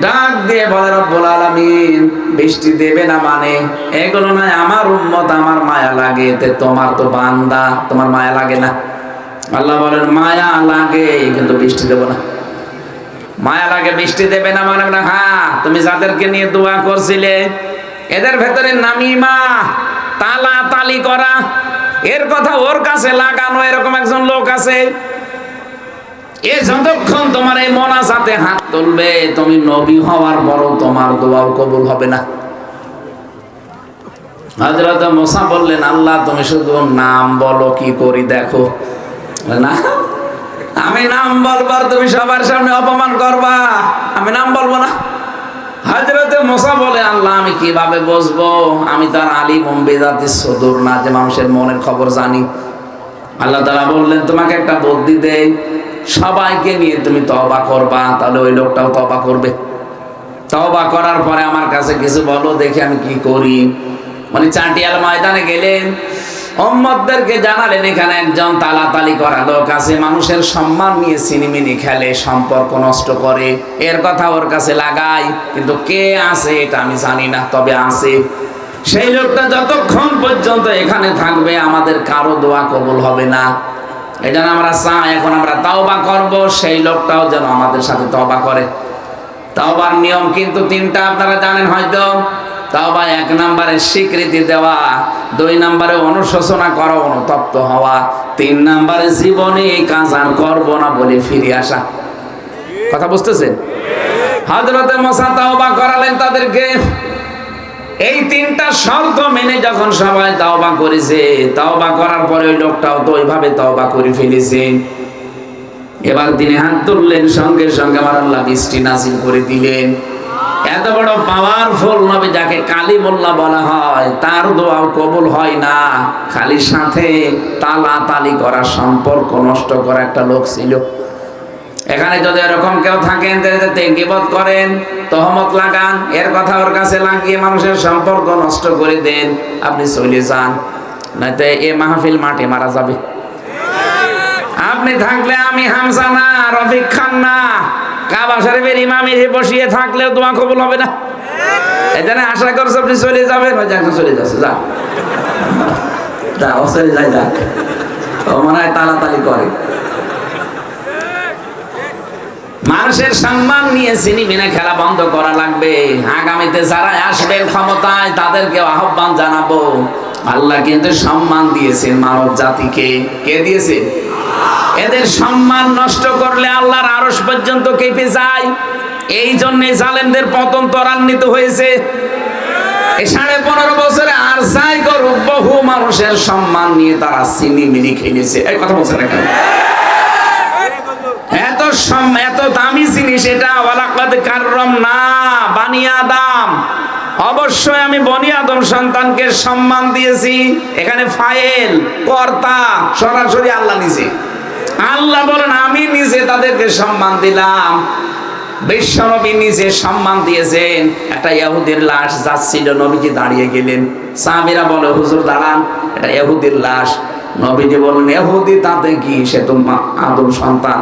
ডাক দিয়ে বলে, রব্বুল আলামিন বৃষ্টি দেবে না মানে এগুলো নয়, আমার উম্মত, আমার মায়া লাগে। তোমার তো বান্দা, তোমার মায়া লাগে না? আল্লাহ বলেন, মায়া লাগে কিন্তু বৃষ্টি দেব না। মায়া লাগে বৃষ্টি দেবে না মানে না, হ্যাঁ, তুমি যাদেরকে নিয়ে দোয়া করছিলে, এদের ভেতরে নামিমা, তালা তালি করা, এর কথা ওর কাছে লাগানো, এরকম একজন লোক আছে। এ যতক্ষণ তোমার এই মোনাজাতে হাত তুলবে, তুমি নবী হওয়ার পরও তোমার দোয়াও কবুল হবে না। হযরত মুসা বললেন, আল্লাহ তুমি শুধু নাম বলো, কি করি দেখো। না, আমি নাম বলবার তুমি সবার সামনে অপমান করবা, আমি নাম বলবো না। হযরত মুসা বলে, আল্লাহ আমি কিভাবে বুঝবো? আমি তার আলিম বিযাতিস সুদূর না, যে মানুষের মনের খবর জানি। আল্লাহ তাআলা বললেন, তোমাকে একটা বুদ্ধি দেই, সবাইকে নিয়ে তুমি তওবা করবা, তাহলে ওই লোকটাও তওবা করবে। তওবা করার পরে আমার কাছে কিছু বলো, দেখি আমি কি করি। মানে চাটিয়াল ময়দানে গেলেন, উম্মতদেরকে জানালেন, এখানে একজন তালাতালি করা লোক আছে, মানুষের সম্মান নিয়ে সিনেমিনি খেলে, সম্পর্ক নষ্ট করে, এর কথা ওর কাছে লাগাই, কিন্তু কে আছে এটা আমি জানি না, তবে আছে। সেই লোকটা যতক্ষণ পর্যন্ত এখানে থাকবে, আমাদের কারো দোয়া কবুল হবে না। এই জন্য আমরা চাই, এখন আমরা তাওবা করব, সেই লোকটাও যেন আমাদের সাথে তওবা করে। তাওবার নিয়ম কিন্তু 3টা, আপনারা জানেন হয়তো। তাওবা 1 নম্বরে স্বীকৃতি দেওয়া, 2 নম্বরে অনুশোচনা করা, অনুতপ্ত হওয়া, 3 নম্বরে জীবনে এই কাজ আর করবো না বলে ফিরে আসা। কথা বুঝতেছেন? হযরতে মুসা তাওবা করালেন তাদেরকে। এই 3টা শর্ত মেনে যখন সবাই তাওবা করেছে, তাওবা করার পরে ওই লোকটাও তো ওইভাবে তাওবা করে ফেলেছে। এবার তিনি হাত তুললেন, সঙ্গে সঙ্গে আমার আল্লাহ বৃষ্টি নাযিল করে দিলেন। এত বড় পাওয়ারফুল নবী, যাকে কালিমুল্লাহ বলা হয়, তার দোয়াও কবুল হয় না। খালি সাথে তালাতালি করা, সম্পর্ক নষ্ট করা একটা লোক ছিল। এখানে যদি এরকম কেউ থাকেন, গীবত করেন, তহমত লাগান, এর কথা ওর কাছে লাগিয়ে মানুষের সম্পর্ক নষ্ট করে দেন, আপনি চলে যান, নয়তো এ মাহফিল মাঠে মারা যাবে। আপনি থাকলে আমি হামজা না, রফিক খান না, কাবা শরীফের ইমাম বসিয়ে থাকলেও দোয়া কবুল হবে না। এখানে আশা করছো আপনি চলে যাবেন, ওই যে চলে যাচ্ছে, যা ও চলে যায়, যাক, ও মনে হয় তালাতালি করে। মানুষের সম্মান নিয়ে সিনেমিনে খেলা বন্ধ করা লাগবে। আগামীতে যারা আসবেন ক্ষমতায়, তাদেরকে আহ্বান জানাবো, আল্লাহ কিন্তু সম্মান দিয়েছেন মানব জাতিকে। কে দিয়েছেন? এদের সম্মান নষ্ট করলে আল্লাহর আরশ পর্যন্ত কেঁপে যায়। এই জন্য জালেমদের পতন ত্বরান্বিত হয়েছে। এই 15.5 বছরে আর যাই করুক, বহু মানুষের সম্মান নিয়ে তারা সিনেমিনি খেলেছে। এই কথা বলছে না কেন? এত দামি জিনিস এটা। ওয়ালাকাদ কাররামনা বানি আদম, অবশ্যই আমি বনি আদম সন্তানকে সম্মান দিয়েছি। এখানে ফাইল, কর্তা সরাসরি আল্লাহ নিজে। আল্লাহ বলেন, আমি নিজে তাদেরকে সম্মান দিলাম। বিশ্বনবী নিজে সম্মান দিয়েছেন। একটা ইহুদির লাশ যাচ্ছিল, নবীজি দাঁড়িয়ে গেলেন। সাহাবীরা বলে, হুজুর দাঁড়ান, এটা ইহুদির লাশ। নবীজি বললেন, ইহুদি তাতে কি, সে তো আদম সন্তান।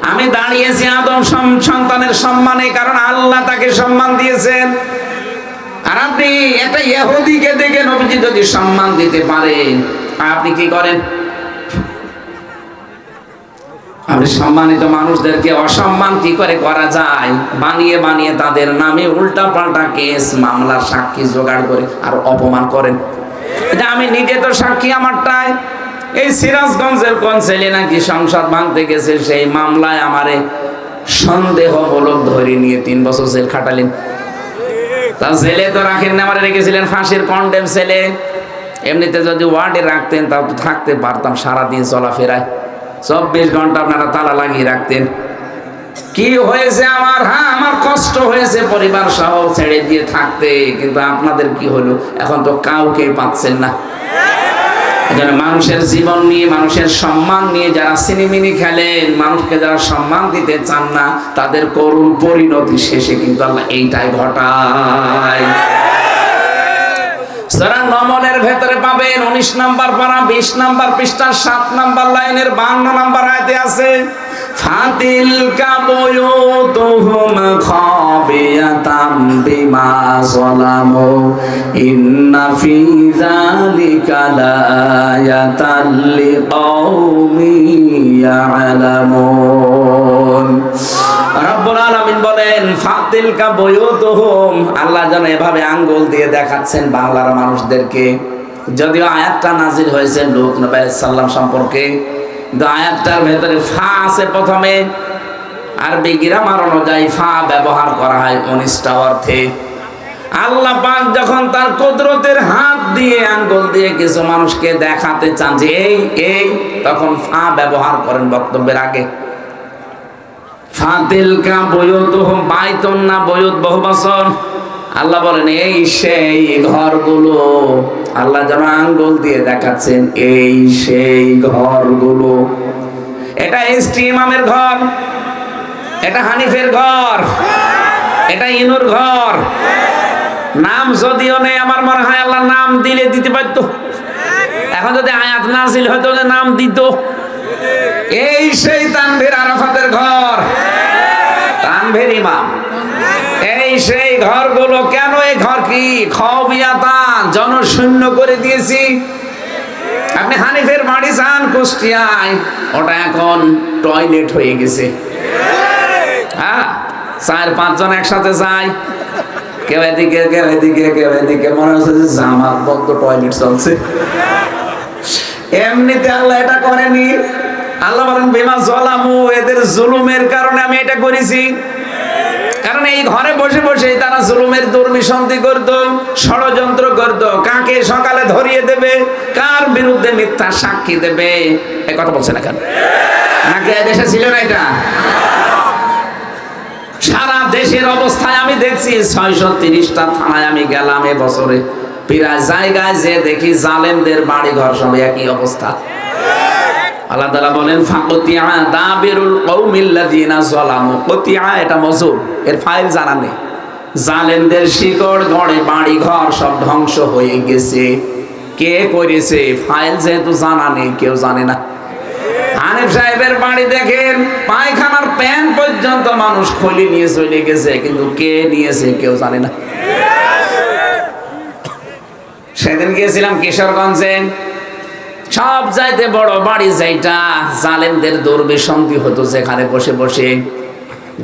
আমি দাঁড়িয়েছি আদম সন্তানের সম্মানে, কারণ আল্লাহ তাকে সম্মান দিয়েছেন। আর আপনি একটা ইহুদিকে দেখে নবীজি যদি সম্মান দিতে পারেন, আপনি কি করেন? আপনি সম্মানিত মানুষদেরকে অসম্মান কি করে করা যায়? বানিয়ে বানিয়ে তাদের নামে উল্টা পাল্টা কেস মামলা সাক্ষী জোগাড় করে আর অপমান করেন। এটা আমি নিজে তো সাক্ষী আমারটাই। এই সিরাজগঞ্জের কোন ছেলে নাকি সংসদ ভাঙতে গেছে, সেই মামলায় আমারে সন্দেহমূলক ধরে নিয়ে 3 বছর জেল খাটালেন। তা জেলে তো রাখেন না, আমার রেখেছিলেন ফাঁসির কন্ডেম ছেলে। এমনিতে যদি ওয়ার্ডে রাখতেন তাও তো থাকতে পারতাম সারাদিন চলাফেরায়। 24 ঘন্টা আপনারা তালা লাগিয়ে রাখতেন। কি হয়েছে আমার? হ্যাঁ, আমার কষ্ট হয়েছে পরিবার সহ ছেড়ে দিয়ে থাকতে, কিন্তু আপনাদের কি হলো? এখন তো কাউকে পাচ্ছেন না। এজন্য মানুষের জীবন নিয়ে, মানুষের সম্মান নিয়ে যারা সিনেমিনি খেলেন, মানুষকে যারা সম্মান দিতে চান না, তাদের করুণ পরিণতি শেষে কিন্তু আল্লাহ এইটাই ঘটায়। সূরা নমলের ভেতরে পাবেন 19 নম্বর পারা 20 নম্বর পৃষ্ঠার 7 নম্বর লাইনের 52 নম্বর আয়াতে আছে, ফাতিলকা বুয়ুতুহুম খাবিয়াতাম বিমা যালামু ইন্না ফি যালিকা লায়াতাল লিকাউমিন ইয়ালামুন। রব্বুল আলামিন বলেন, ফাতিলকা বুয়ুতুহুম, আল্লাহ যেন এভাবে আঙ্গুল দিয়ে দেখাচ্ছেন বাংলার মানুষদেরকে। যদিও আয়াতটা নাজিল হয়েছে লূত নবী আলাইহিস সালাম সম্পর্কে, কিন্তু আয়াতটার ভেতরে ফা আছে প্রথমে। আরবি গ্রামার অনুযায়ী ফা ব্যবহার করা হয় 19টা অর্থে। আল্লাহ পাক যখন তার কুদরতের হাত দিয়ে আঙ্গুল দিয়ে কিছু মানুষকে দেখাতে চান যে এই, তখন ফা ব্যবহার করেন বক্তব্যের আগে। ফাতিলকা বুয়ুতুহুম, বাইতুন না বুয়ুত বহুবচন। আল্লাহ বলেন এই সেই ঘরগুলো। আল্লাহ যেন আঙ্গুল দিয়ে দেখাচ্ছেন এই সেই ঘরগুলো। এটা এসটি ইমামের ঘর, এটা হানিফের ঘর, এটা ইনুর ঘর। নাম যদিও নেই, আমার মনে হয় আল্লাহ নাম দিলে দিতে পারতো। এখন যদি আয়াত নাজিল হতো নাম দিত। এই সেই তানভীর আরাফাতের ঘর, তানভীর ইমাম। এই সেই ঘরগুলো। কেন এই ঘর কি? খাবিয়াতান, জনশূন্য করে দিয়েছি। আপনি হানিফের বাড়ি যান কুষ্টিয়ায়, ওটা এখন টয়লেট হয়ে গেছে। হ্যাঁ, 4-5 জন একসাথে যায়, কেউ এদিকে কেউ এদিকে কেউ এদিকে, মনে হচ্ছে যে জামাত বদ্ধ টয়লেট চলছে। এমনিতে আল্লাহ এটা করেনি। আল্লাহ বলেন বিমা যালামু, এদের জুলুমের কারণে আমি এটা করেছি। কারণ এই ঘরে বসে বসে তারা জুলুমের দুর্বিসন্ধি করত, ষড়যন্ত্র করত। কাকে সকালে ধরিয়ে দেবে, কার বিরুদ্ধে মিথ্যা সাক্ষী দেবে, এই কথা বলছে না কেন? নাকি দেশে ছিল না এটা? সারা দেশের অবস্থায় আমি দেখছি 630টা থানায় আমি গেলাম এবছরে। প্রায় জায়গায় যে দেখি জালেমদের বাড়ি ঘর সব একই অবস্থা। আল্লাহ তাআলা বলেন ফাকুতিয়া দাবিরুল কওমিল্লাযিনা যালামু। কুতিয়া এটা মজুর, এর ফাইল জানা নেই। জালেমদের শিকড় গড়ে বাড়ি ঘর সব ধ্বংস হয়ে গেছে। কে করেছে ফাইল যেহেতু জানা নেই, কেউ জানে না। হানিফ সাহেবের বাড়ি দেখেন, পায়খানার প্যান পর্যন্ত মানুষ খুলে নিয়ে চলে গেছে, কিন্তু কে নিয়েছে কেউ জানে না। সেদিন গিয়েছিলাম কিশোরগঞ্জে, সব চাইতে বড় বাড়ি যেটা জালেমদের দুর্বিসন্ধি হতো, যেখানে বসে বসে,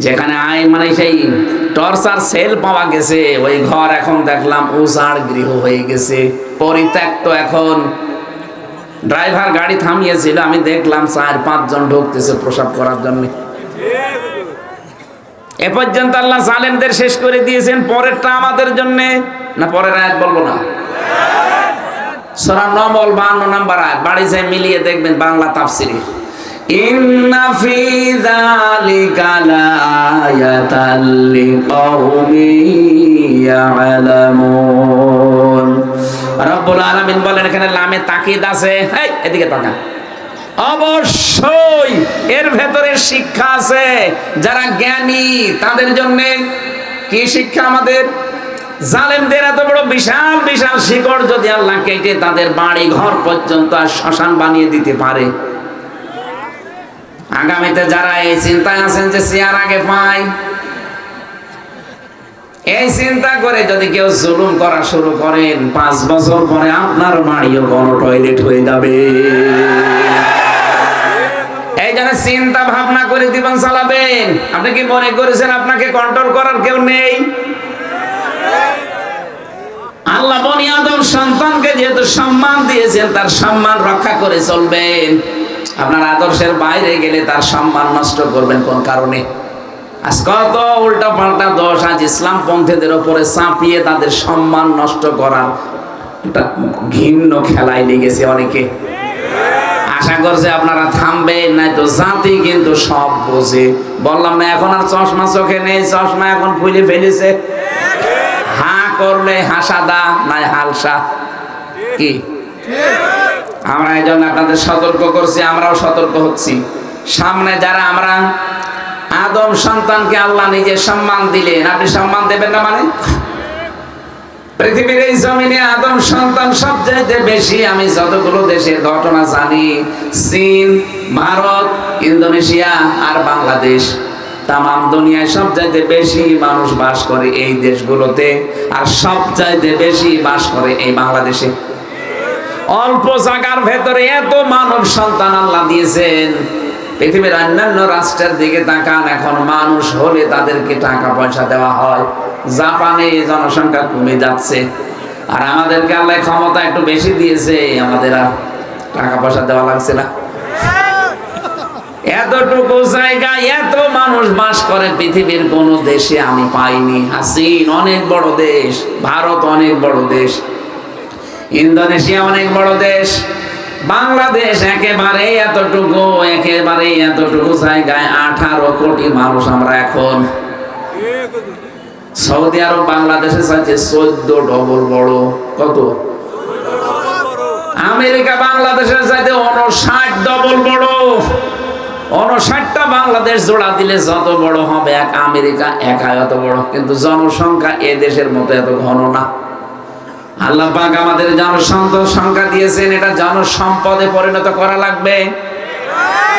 যেখানে মানে সেই টর্চার সেল পাওয়া গেছে, ওই ঘর এখন দেখলাম উজাড় গৃহ হয়ে গেছে, পরিত্যক্ত। এখন ড্রাইভার গাড়ি থামিয়েছিল, আমি দেখলাম 4-5 জন ঢুকতেছে প্রসাব করার জন্য। এ পর্যন্ত আল্লাহ জালেমদের শেষ করে দিয়েছেন। পরেরটা আমাদের জন্য না, পরের আয়াত বলবো না। সূরা নমল 52 নম্বর আয়াত, বাড়ি যায় মিলিয়ে দেখবেন বাংলা তাফসীরে। ইন্না ফি যালিকা লায়াতাল লিকাউমিন ইয়ালামুন। রব্বুল আলামিন বলেন এখানে লামে তাকিদ আছে। এই এদিকে তাকা। অবশ্যই এর ভেতরে শিক্ষা আছে। যারা জ্ঞানী তাদের জন্য কি শিক্ষা আমাদের? জালেমদের এত বড় বিশাল বিশাল শিকড় যদি আল্লাহ কেটে তাদের বাড়ি ঘর পর্যন্ত আর শ্মশান বানিয়ে দিতে পারে, আগামীতে যারা এই চিন্তায় আছেন যে চেয়ার আগে পাই, এই চিন্তা করে যদি কেউ জুলুম করা শুরু করেন, 5 বছর পরে আপনার বাড়িও গণ টয়লেট হয়ে যাবে। এই জন্য চিন্তা ভাবনা করে জীবন চালাবেন। আপনি কি মনে করেছেন আপনাকে কন্ট্রোল করার কেউ নেই? আল্লাহ বনি আদম সন্তানকে যেহেতু সম্মান দিয়েছেন, তার সম্মান রক্ষা করে চলবেন। আপনার আদর্শের বাইরে গেলে তার সম্মান নষ্ট করবেন কোন কারণে? আজ কত উল্টা পাল্টা দোষ আজ ইসলাম পন্থীদের উপরে চাপিয়ে তাদের সম্মান নষ্ট করার একটা ঘৃণ্য খেলায় লেগেছে অনেকে। আশা করছে আপনারা থামবেন, নাই তো জাতি কিন্তু সব বোঝে। বললাম না এখন আর চশমা চোখে নেই, চশমা এখন খুলে ফেলেছে। হা করলে হাসাদা নাই হালসা কি? আমরা এই জন্য আপনাদের সতর্ক করছি, আমরাও সতর্ক হচ্ছি। সামনে যারা আমরা আদম সন্তানকে আল্লাহ নিজে সম্মান দিলেন, আপনি সম্মান দেবেন না মানে? পৃথিবীর এই জমিনে আদম সন্তান সবচাইতে বেশি, আমি যতগুলো দেশের ঘটনা জানি, চীন, ভারত, ইন্দোনেশিয়া আর বাংলাদেশ, তাম দুনিয়ায় সবচাইতে বেশি মানুষ বাস করে এই দেশগুলোতে, আর সবচাইতে বেশি বাস করে এই বাংলাদেশে। অল্প জায়গার ভেতরে এত মানব সন্তান আল্লাহ দিয়েছেন। পৃথিবীর অন্যান্য রাষ্ট্রের দিকে তাকান, এখন মানুষ হলে তাদেরকে টাকা পয়সা দেওয়া হয়। জাপানে জনসংখ্যা কমে যাচ্ছে, আর আমাদেরকে আল্লাহ ক্ষমতা একটু বেশি দিয়েছে, আমাদের আর টাকা পয়সা দেওয়া লাগছে না। এতটুকু জায়গায় এত মানুষ বাস করে পৃথিবীর কোন দেশে আমি পাইনি। চীন অনেক বড় দেশ, ভারত অনেক বড় দেশ, ইন্দোনেশিয়া অনেক বড় দেশ, বাংলাদেশ একেবারে এতটুকু জায়গায় 18 কোটি মানুষ আমরা এখন। সৌদি আরব বাংলাদেশের চাইতে 14 ডবল বড়। কত? আমেরিকা বাংলাদেশের চাইতে 59 ডবল বড়। 59টা বাংলাদেশ জোড়া দিলে যত বড় হবে এক আমেরিকা একা এত বড়, কিন্তু জনসংখ্যা এ দেশের মতো এত ঘন না। আল্লাহ পাক আমাদের জনসংখ্যা দিয়েছেন, এটা জনসম্পদে পরিণত করা লাগবে।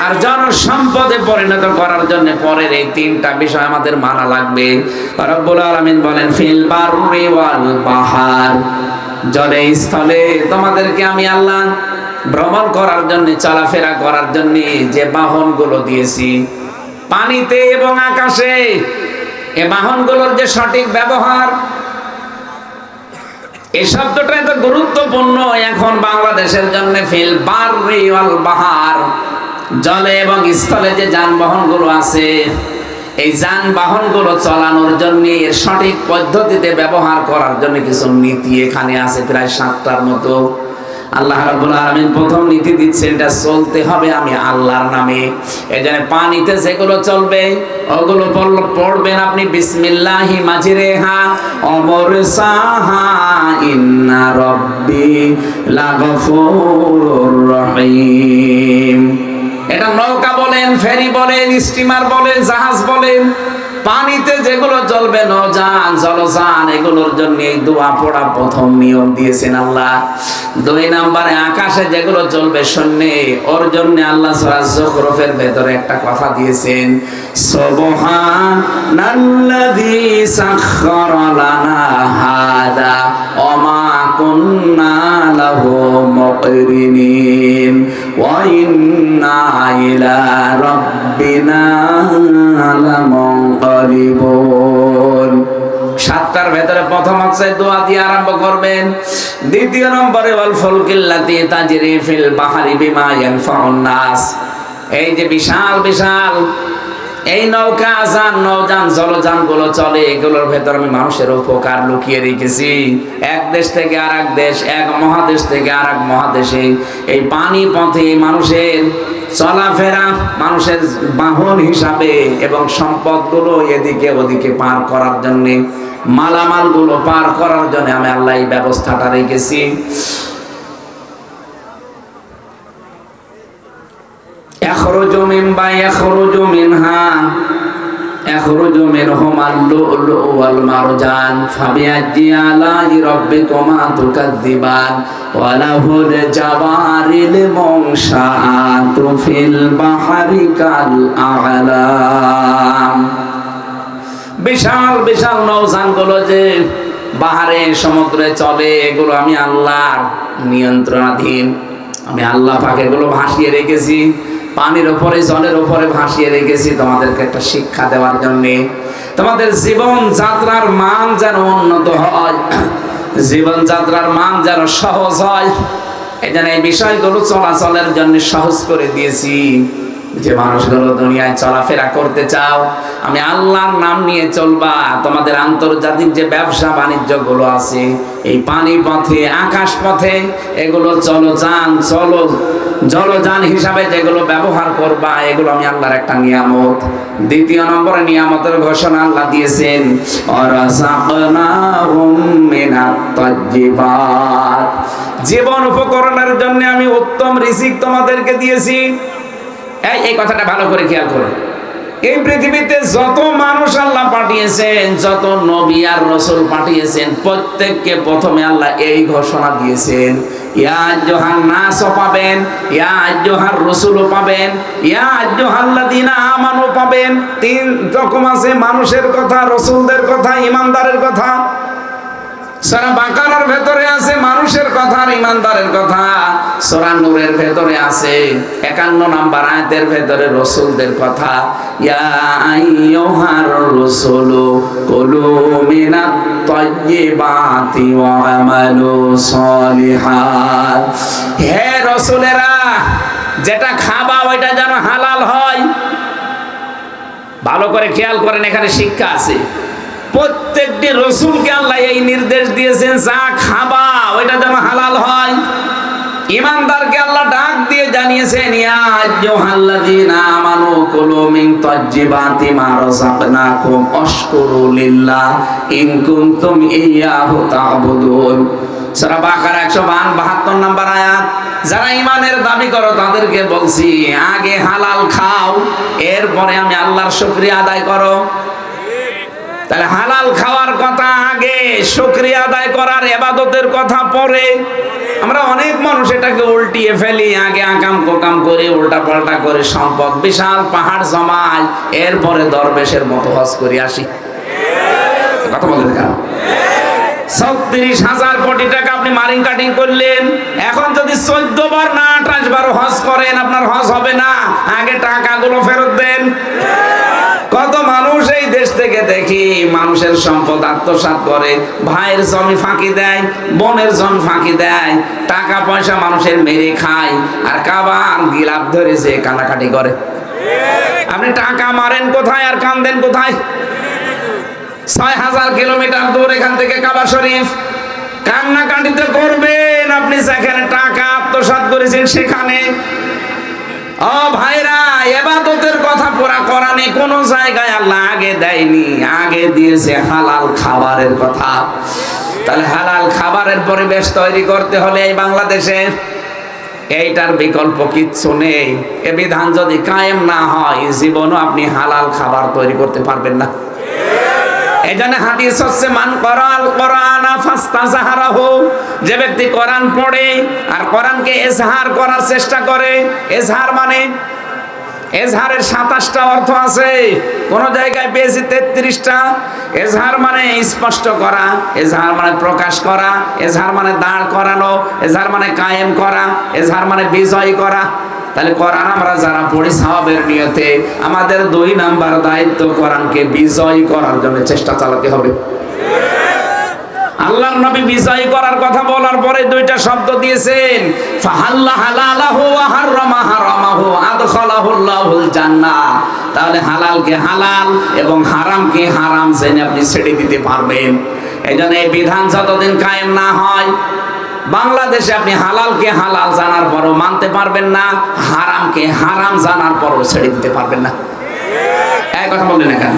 আর জনসম্পদে পরিণত করার জন্য পরের এই 3টা বিষয় আমাদের মানা লাগবে। রব্বুল আলামিন বলেন ফিল বাররি ওয়াল বাহার, জলে স্থলে তোমাদেরকে আমি আল্লাহ ভ্রমণ করার জন্য, চলাফেরা করার জন্য যে বাহনগুলো দিয়েছি, পানিতে এবং আকাশে, এই বাহনগুলোর যে সঠিক ব্যবহার, এই শব্দটা এত গুরুত্বপূর্ণ এখন বাংলাদেশের জন্য। ফিল বাররি ওয়াল বাহার, জলে এবং স্থলে যে যানবাহনগুলো আছে, এই যানবাহনগুলো চালানোর জন্য এর সঠিক পদ্ধতিতে ব্যবহার করার জন্য কিছু নীতি এখানে আছে, প্রায় 7টার মতো। আল্লাহ রাব্বুল আলামিন প্রথম নীতি দিচ্ছেন, এটা চলতে হবে আমি আল্লাহর নামে। এজন্য পানিতে যেগুলো চলবে ওগুলো পড়বেন আপনি বিসমিল্লাহি মাজরিহা অমরসাহা ইন্না রাব্বি লাগফুরুর রহিম। এটা নৌকা বলেন, ফেরি বলেন, স্টিমার বলেন, জাহাজ বলেন, পানিতে যেগুলো চলবে, নৌযান, জলযান, এগুলোর জন্য এই দোয়া পড়া প্রথম নিয়ম দিয়েছেন আল্লাহ। 2 নম্বরে আকাশে যেগুলো চলবে শূন্যে, ওর জন্য আল্লাহ সূরা যুখরুফের ভেতরে একটা কথা দিয়েছেন, সুবহানাল্লাযী সাখখারা লানা হাদা ওয়া মা কুন্না লাহু মুকরিনিন ওয়া ইন্না ইলা রাব্বিনা লামুনকালিবুন। 7টার ভেতরে প্রথম হচ্ছে দোয়া দিয়ে আরম্ভ করবেন। 2 নম্বরে ওয়াল ফুলকিল্লাতি তাজরি ফিল বাহরি বিমা ইয়ানফাউন নাস, এই যে বিশাল বিশাল এই নৌকা, নৌযান, জলযান গুলো চলে, এগুলোর ভেতর আমি মানুষের উপকার লুকিয়ে রেখেছি। এক দেশ থেকে আরেক দেশ, এক মহাদেশ থেকে আরেক মহাদেশে এই পানি পথে মানুষের চলাফেরা, মানুষের বাহন হিসাবে, এবং সম্পদগুলো এদিকে ওদিকে পার করার জন্য, মালামালগুলো পার করার জন্য আমি আল্লাহ এই ব্যবস্থাটা রেখেছি। ইয়াখরুজু মিন ইয়াখরুজু মিনহা ইয়াখরুজু মিনহুমাল লু'লু'ু ওয়াল মারজান ফাবিআইয়ি আলা'i রাব্বিকুমা তুকাযযিবান ওয়া লাহুল জাওয়ারিল মুনশাআতু ফিল বাহরি কাল আ'লাম। বিশাল বিশাল নৌযানগুলো যে বাহারে সমুদ্রে চলে, এগুলো আমি আল্লাহর নিয়ন্ত্রণাধীন। আমি আল্লাহ পাক এগুলো ভাসিয়ে রেখেছি, পানির উপরে জলের উপরে ভাসিয়ে রেখেছি তোমাদেরকে একটা শিক্ষা দেওয়ার জন্য, তোমাদের জীবন যাত্রার মান যেন উন্নত হয়, জীবন যাত্রার মান যেন সহজ হয়। এই জন্য এই বিষয়গুলো চলাচলের জন্য সহজ করে দিয়েছি। যে মানুষগুলো দুনিয়ায় চলাফেরা করতে চাও, আমি আল্লাহর নাম নিয়ে চলবা। তোমাদের আন্তর্জাতিক যে ব্যবসা বাণিজ্য গুলো আছে, এই পানি পথে, আকাশ পথে, এগুলো জলযান হিসাবে যেগুলো ব্যবহার করবা, এগুলো আমি আল্লাহর একটা নিয়ামত। দ্বিতীয় নম্বরে নিয়ামতের ঘোষণা আল্লাহ দিয়েছেন, ওয়ারাযাকনাহুম মিনাত তাজ্জিবাত। জীবন উপকরণের জন্য আমি উত্তম রিজিক তোমাদেরকে দিয়েছি। এই কথাটা ভালো করে খেয়াল করুন। এই পৃথিবীতে যত মানুষ আল্লাহ পাঠিয়েছেন, যত নবী আর রাসূল পাঠিয়েছেন, প্রত্যেককে প্রথমে আল্লাহ এই ঘোষণা দিয়েছেন, ইয়া আইয়ুহান নাস পাবেন, ইয়া আইয়ুহার রাসূল পাবেন, ইয়া আইয়ুহাল্লাযীনা আমানু পাবেন। তিন রকম আছে, মানুষের কথা, রাসূলদের কথা, ঈমানদারের কথা। সূরা বাকারার ভেতরে আছে মানুষের কথা আর ঈমানদারের কথা। সূরা নূরের ভেতরে আছে 51 নম্বর আয়াতের ভেতরে রাসূলদের কথা, ইয়া আইয়ুহার রাসূলু কুলু মিনাত তাইয়্যিবাতি ওয়া আমালু সলিহাত। হে রাসূলেরা, যেটা খাবা ওইটা যেন হালাল হয়। ভালো করে খেয়াল করেন, এখানে শিক্ষা আছে। প্রত্যেকটি রাসূলকে আল্লাহ এই নির্দেশ দিয়েছেন, যা খাবা ওইটা যেন হালাল হয়। ঈমানদারকে আল্লাহ ডাক দিয়ে জানিয়েছেন, ইয়া আইয়ুহাল্লাযীনা আমানু কুলু মিন তাজ্জিবাতি মা রাযাকনাকুম ওয়াশকুরু লিল্লাহ ইন কুনতুম ইয়্যাহু তা'বুদুন। সূরা বাকারা 172 নম্বর আয়াত। যারা ঈমানের দাবি করো তাদেরকে বলছি, আগে হালাল খাও, এরপরে আমি আল্লাহর শুকরিয়া আদায় করো। তাহলে হালাল খাওয়ার কথা আগে, শুকরিয়া আদায় করার, ইবাদতের কথা পরে। আমরা অনেক মানুষ এটাকে উল্টিয়ে ফেলি, আগে আকাম কোকাম করে, উল্টা পাল্টা করে, সম্পদ বিশাল পাহাড় জমাই, এরপরে দরবেশের মতো হজ করে আসি। কথা বলেন কেন? 36,000 কোটি টাকা আপনি মারিং কাটিং করলেন, এখন যদি 14 বার না 28 বার হজ করেন, আপনার হজ হবে না। আগে টাকাগুলো ফেরত দেন। কত মানুষ এই দেশ থেকে দেখি মানুষের সম্পদ আত্মসাৎ করে, ভাইয়ের জমি ফাঁকি দেয়, বোনের জমি ফাঁকি দেয়, টাকা পয়সা মানুষের মেরে খায়, আর কাবার গিলাপ ধরে যে কান্নাকাটি করে। আপনি টাকা মারেন কোথায় আর কান্দেন কোথায়? 6000 কিলোমিটার দূর এখান থেকে কাবা শরীফ। কান্নাকাটিতে করবেন আপনি যেখানে টাকা আত্মসাৎ করেছেন সেখানে। ও ভাইরা, ইবাদতের কথা পুরা কোরআনে কোন জায়গায় আল্লাহ আগে দেয়নি, আগে দিয়েছে হালাল খাবারের কথা। তাহলে হালাল খাবারের পরিবেশ তৈরি করতে হলে এই বাংলাদেশে এইটার বিকল্প কিচ্ছু নেই। এ বিধান যদি কায়েম না হয়, জীবনও আপনি হালাল খাবার তৈরি করতে পারবেন না। এজন্য হাদিস হচ্ছে, মান করাল কোরআনা ফাস্তাজহারাহু, যে ব্যক্তি কোরআন পড়ে আর কোরআনকে ইজহার করার চেষ্টা করে। ইজহার মানে, এজহারের 27টা অর্থ আছে, কোন জায়গায় পেয়েছি 33টা। এজহার মানে স্পষ্ট করা, এজহার মানে প্রকাশ করা, এজহার মানে দাঁড় করানো, এজহার মানে কায়েম করা, এজহার মানে বিজয় করা। তাহলে কোরআন আমরা যারা পড়ি সওয়াবের নিয়তে, আমাদের 2 নাম্বার দায়িত্ব কোরআনকে বিজয় করার জন্য চেষ্টা চালাতে হবে। আল্লাহর নবী বিজয় করার কথা বলার পরে 2টা শব্দ দিয়েছেন, ফাহাল্লা হালালাহু ওয়া হাররামা হারামাহু আদখালাহুল্লাহুল জান্নাহ। তাহলে হালালকে হালাল এবং হারামকে হারাম জেনে আপনি ছেড়ে দিতে পারবেন। এইজন্য এই বিধান যতদিন কায়েম না হয়, বাংলাদেশে আপনি হালালকে হালাল জানার পরও মানতে পারবেন না, হারামকে হারাম জানার পরও ছেড়ে দিতে পারবেন না। এই কথা বললেন না কেন?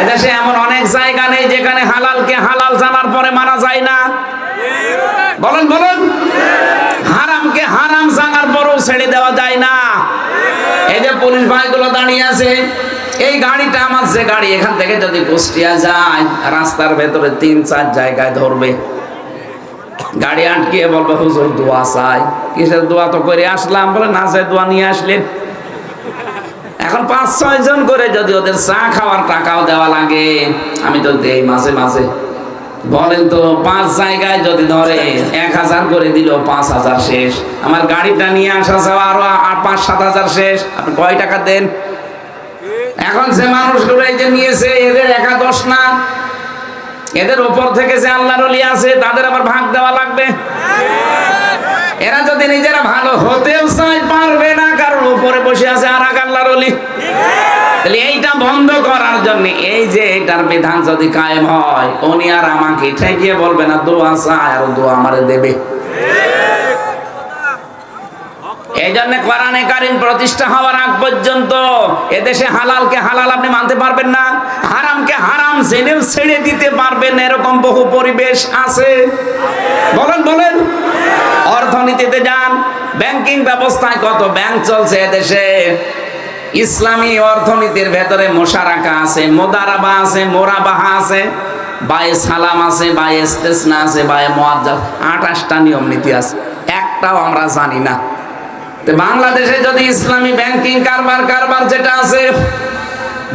এদেশে এমন অনেক জায়গা নেই যেখানে হালালকে হালাল জানার পরে মানা যায় না। বলেন বলেন, হারামকে হারাম জানার পরও ছেড়ে দেওয়া যায় না। এই যে পুলিশ ভাইগুলো দাঁড়িয়ে আছে, এই গাড়িটা আমার যে গাড়ি, এখান থেকে যদি কুষ্টিয়া যায় রাস্তার ভেতরে ৩-৪ জায়গায় ধরবে, গাড়ি আটকিয়ে বলবে হুজুর দোয়া চাই। কিসের দোয়া? তো করে আসলাম। বলে না, যে দোয়া নিয়ে আসলেন। এখন ৫-৬ জন করে যদি ওদের চা খাওয়ার টাকাও দেওয়া লাগে, আমি তো দেই মাঝে মাঝে। বলেন তো ৫ জায়গায় যদি ধরে ১,০০০ করে দিল, ৫,০০০ শেষ। আমার গাড়িটা নিয়ে আসা যাওয়া আরো ৫-৭,০০০ শেষ। আপনি কয় টাকা দেন? এখন যে মানুষগুলো এই যে নিয়েছে, এদের একা দোষ না, এদের উপর থেকে যে আল্লাহর ওলি আছে তাদের আবার ভাগ দেওয়া লাগবে। এরা যদি নিজেরা ভালো হতেও চায় পারবে না, কারণ উপরে বসে আছে আর এক আল্লাহর ওলি। তাহলে এইটা বন্ধ করার জন্য এই যে এটার বিধান যদি কায়েম হয়, উনি আর আমাকে ঠেকিয়ে বলবে না দোয়া চায় আর দোয়া আমারে দেবে। এই জন্য কোরআনে কারীম প্রতিষ্ঠা হওয়ার আগ পর্যন্ত এদেশে হালালকে হালাল আপনি মানতে পারবেন না, হারামকে হারাম জেনেও ছেড়ে দিতে পারবেন না, এরকম বহু পরিবেশ আছে। বলেন বলেন। অর্থনীতিতে যান, ব্যাংকিং ব্যবস্থায় কত ব্যাংক চলছে এদেশে। ইসলামী অর্থনীতির ভেতরে মোশারাকা আছে, মোদারাবা আছে, মোরাবাহা আছে, বায়ে সালাম আছে, বায়ে ইস্তেসনা আছে, বায়ে মুআজ্জাল, 28টা নিয়ম নীতি আছে, একটাও আমরা জানি না। বাংলাদেশে যদি ইসলামী ব্যাংকিং কারবার যেটা আছে,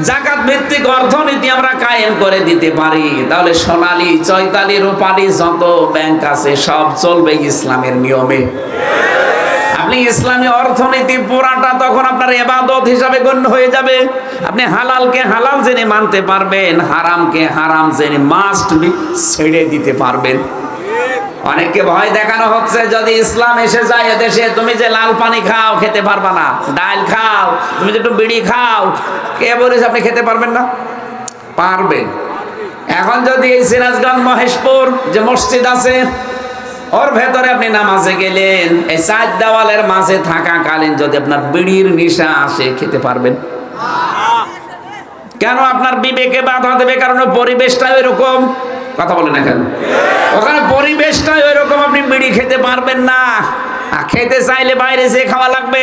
জাকাত ভিত্তিক অর্থনীতি আমরা কায়েম করে দিতে পারি, তাহলে সোনালী, চৈতালি, রূপালী যত ব্যাংক আছে সব চলবে ইসলামের নিয়মে। আপনি ইসলামী অর্থনীতি পুরাটা তখন আপনার ইবাদত হিসাবে গণ্য হয়ে যাবে। আপনি হালালকে হালাল জেনে মানতে পারবেন, হারামকে হারাম জেনে মাস্ট বি ছেড়ে দিতে পারবেন। অনেককে ভয় দেখানো হচ্ছে যদি ইসলাম এসে যায় এদেশে, তুমি যে লাল পানি খাও খেতে পারবা না, ডাল খাও, তুমি যে একটু বিড়ি খাও, কে বলেছে আপনি খেতে পারবেন না? পারবেন। এখন যদি এই সিরাজগঞ্জ মহেশপুর যে মসজিদ আছে, ওর ভেতরে আপনি নামাজে গেলেন, এই 4 দেওয়ালের মাঝে থাকাকালীন যদি আপনার বিড়ির নেশা আসে, খেতে পারবেন? কেন? আপনার বিবেকে বাধা দেবে, কারণ পরিবেশটা এরকম। কথা বলেন না কেন? ওখানে পরিবেশটা এরকম, আপনি বিড়ি খেতে পারবেন না। খেতে চাইলে বাইরে যেয়ে খাওয়া লাগবে।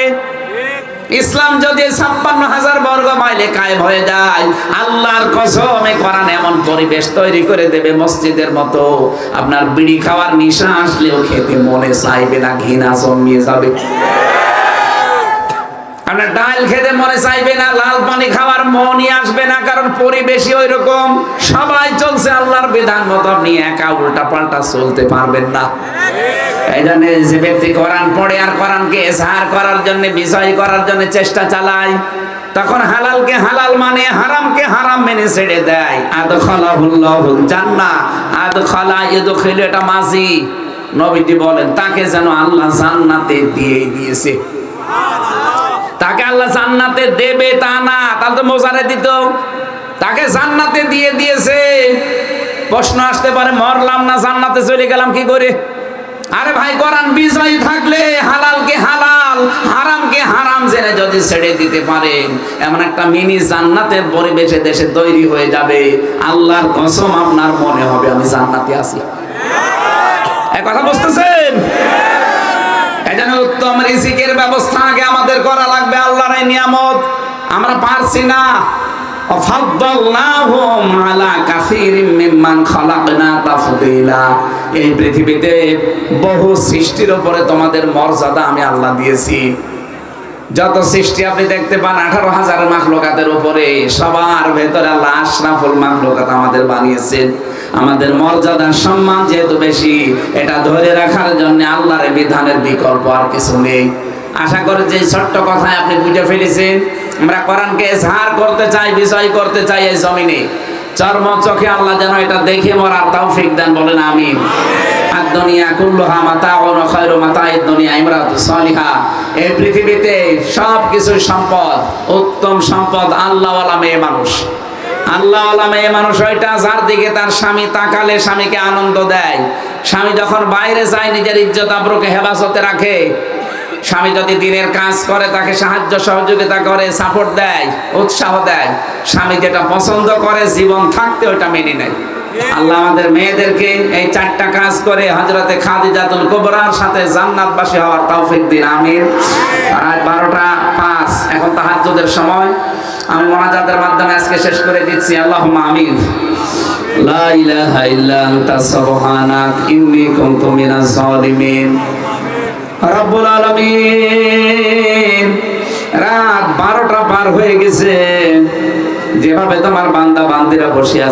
ইসলাম যদি 56,000 বর্গ মাইলে কায়েম হয়ে যায়, আল্লাহর কসমে কোরআন এমন পরিবেশ তৈরি করে দেবে মসজিদের মতো, আপনার বিড়ি খাওয়ার নেশা আসলেও খেতে মনে চাইবে না, ঘৃণা জন্মিয়ে যাবে। আপনার ডাল খেতে মনে চাইবে না, লাল পানি খাওয়ার মনই আসবে না, কারণ পরিবেশই ওই রকম। সবাই চলছে আল্লাহর বিধান মতো, আপনি একা উল্টা পাল্টা চলতে পারবেন না। এই জন্য যে ব্যক্তি কোরআন পড়ে আর কোরআনকে ইজহার করার জন্য, বিজয় করার জন্য চেষ্টা চালায়, তখন হালালকে হালাল মানে, হারামকে হারাম মেনে ছেড়ে দেয়। আদখালাহুল্লাহুল জান্নাহ, আদখালা ইদখিলু, এটা মাজি। নবীজি বলেন তাকে যেন আল্লাহ জান্নাতে দিয়ে দিয়েছে। তাকে আল্লাহ জান্নাতে দেবে তা না, তাহলে তো মোজারে দিত। তাকে জান্নাতে দিয়ে দিয়েছে। প্রশ্ন আসতে পারে, মরলাম না, জান্নাতে চলে গেলাম কি করে? আরে ভাই, কোরআন বিজয়ী থাকলে হালালকে হালাল, হারামকে হারাম জেনে যদি ছেড়ে দিতে পারেন, এমন একটা মিনি জান্নাতের পরিবেশে দেশে তৈরি হয়ে যাবে, আল্লাহর কসম আপনার মনে হবে আমি জান্নাতে আছি। এই কথা বুঝতেছেন? এজন্য উত্তম রিজিকের ব্যবস্থা আগে আমাদের করা লাগবে। আল্লাহর এই নিয়ামত আমরা পারছি না। ফাদ্দালনাহুম আলা কাসীরিম মিম্মান খালাকনা তাফদীলা। এই পৃথিবীতে বহু সৃষ্টির উপরে তোমাদের মর্যাদা আমি আল্লাহ দিয়েছি। যত সৃষ্টি আপনি দেখতে পান 18,000 মাখলুকাতের উপরে, সবার ভেতরে আল্লাহ আশরাফুল মাখলুকাত আমাদের বানিয়েছেন। আমাদের মর্যাদা সম্মান যেহেতু বেশি, এটা ধরে রাখার জন্য আল্লাহর বিধানের বিকল্প আর কিছু নেই। আশা করি যে ছোট্ট কথায় আপনি বুঝে ফেলেছেন। আমরা কোরআনকে ইজহার করতে চাই, বিজয় করতে চাই এই জমিনে। চর্ম চোখে আল্লাহ যেন এটা দেখে মরার তৌফিক দেন, বলেন আমিন। আদ-দুনিয়া কুল্লুহা মাতাউন ওয়া খায়রু মাতাইদ দুনিয়া ইমরাতুস সালিহা। এই পৃথিবীতে সব কিছু সম্পদ, উত্তম সম্পদ আল্লাহওয়ালা মেয়ে মানুষ। আল্লাহওয়ালা মেয়ে মানুষ ওইটা যার দিকে তার স্বামী তাকালে স্বামীকে আনন্দ দেয়। স্বামী যখন বাইরে যায় নিজের ইজ্জত আবরুকে হেফাজতে রাখে। স্বামী যদি দিনের কাজ করে তাকে সাহায্য সহযোগিতা করে, সাপোর্ট দেয়, উৎসাহ দেয়। স্বামী যেটা পছন্দ করে জীবন থাকতে ওটা মেনে নেয়। আল্লাহ আমাদের মেয়েদেরকে এই 4টা কাজ করে হযরতে খাদিজাতুল কুবরার সাথে জান্নাতবাসী হওয়ার তৌফিক দিন, আমিন। আর 12টা 5 এখন তাহাজ্জুদের সময়, আমি মুনাজাতের মাধ্যমে আজকে শেষ করে দিচ্ছি। আল্লাহুম্মা আমিন। লা ইলাহা ইল্লা আনতা সুবহানাক ইন্নী কুনতু মিনাজ জালিমিন। রব্বুল আলামিন, রাত 12টা পার হয়ে গেছে, যেভাবে তোমার বান্দা বান্দিরা বসে আছে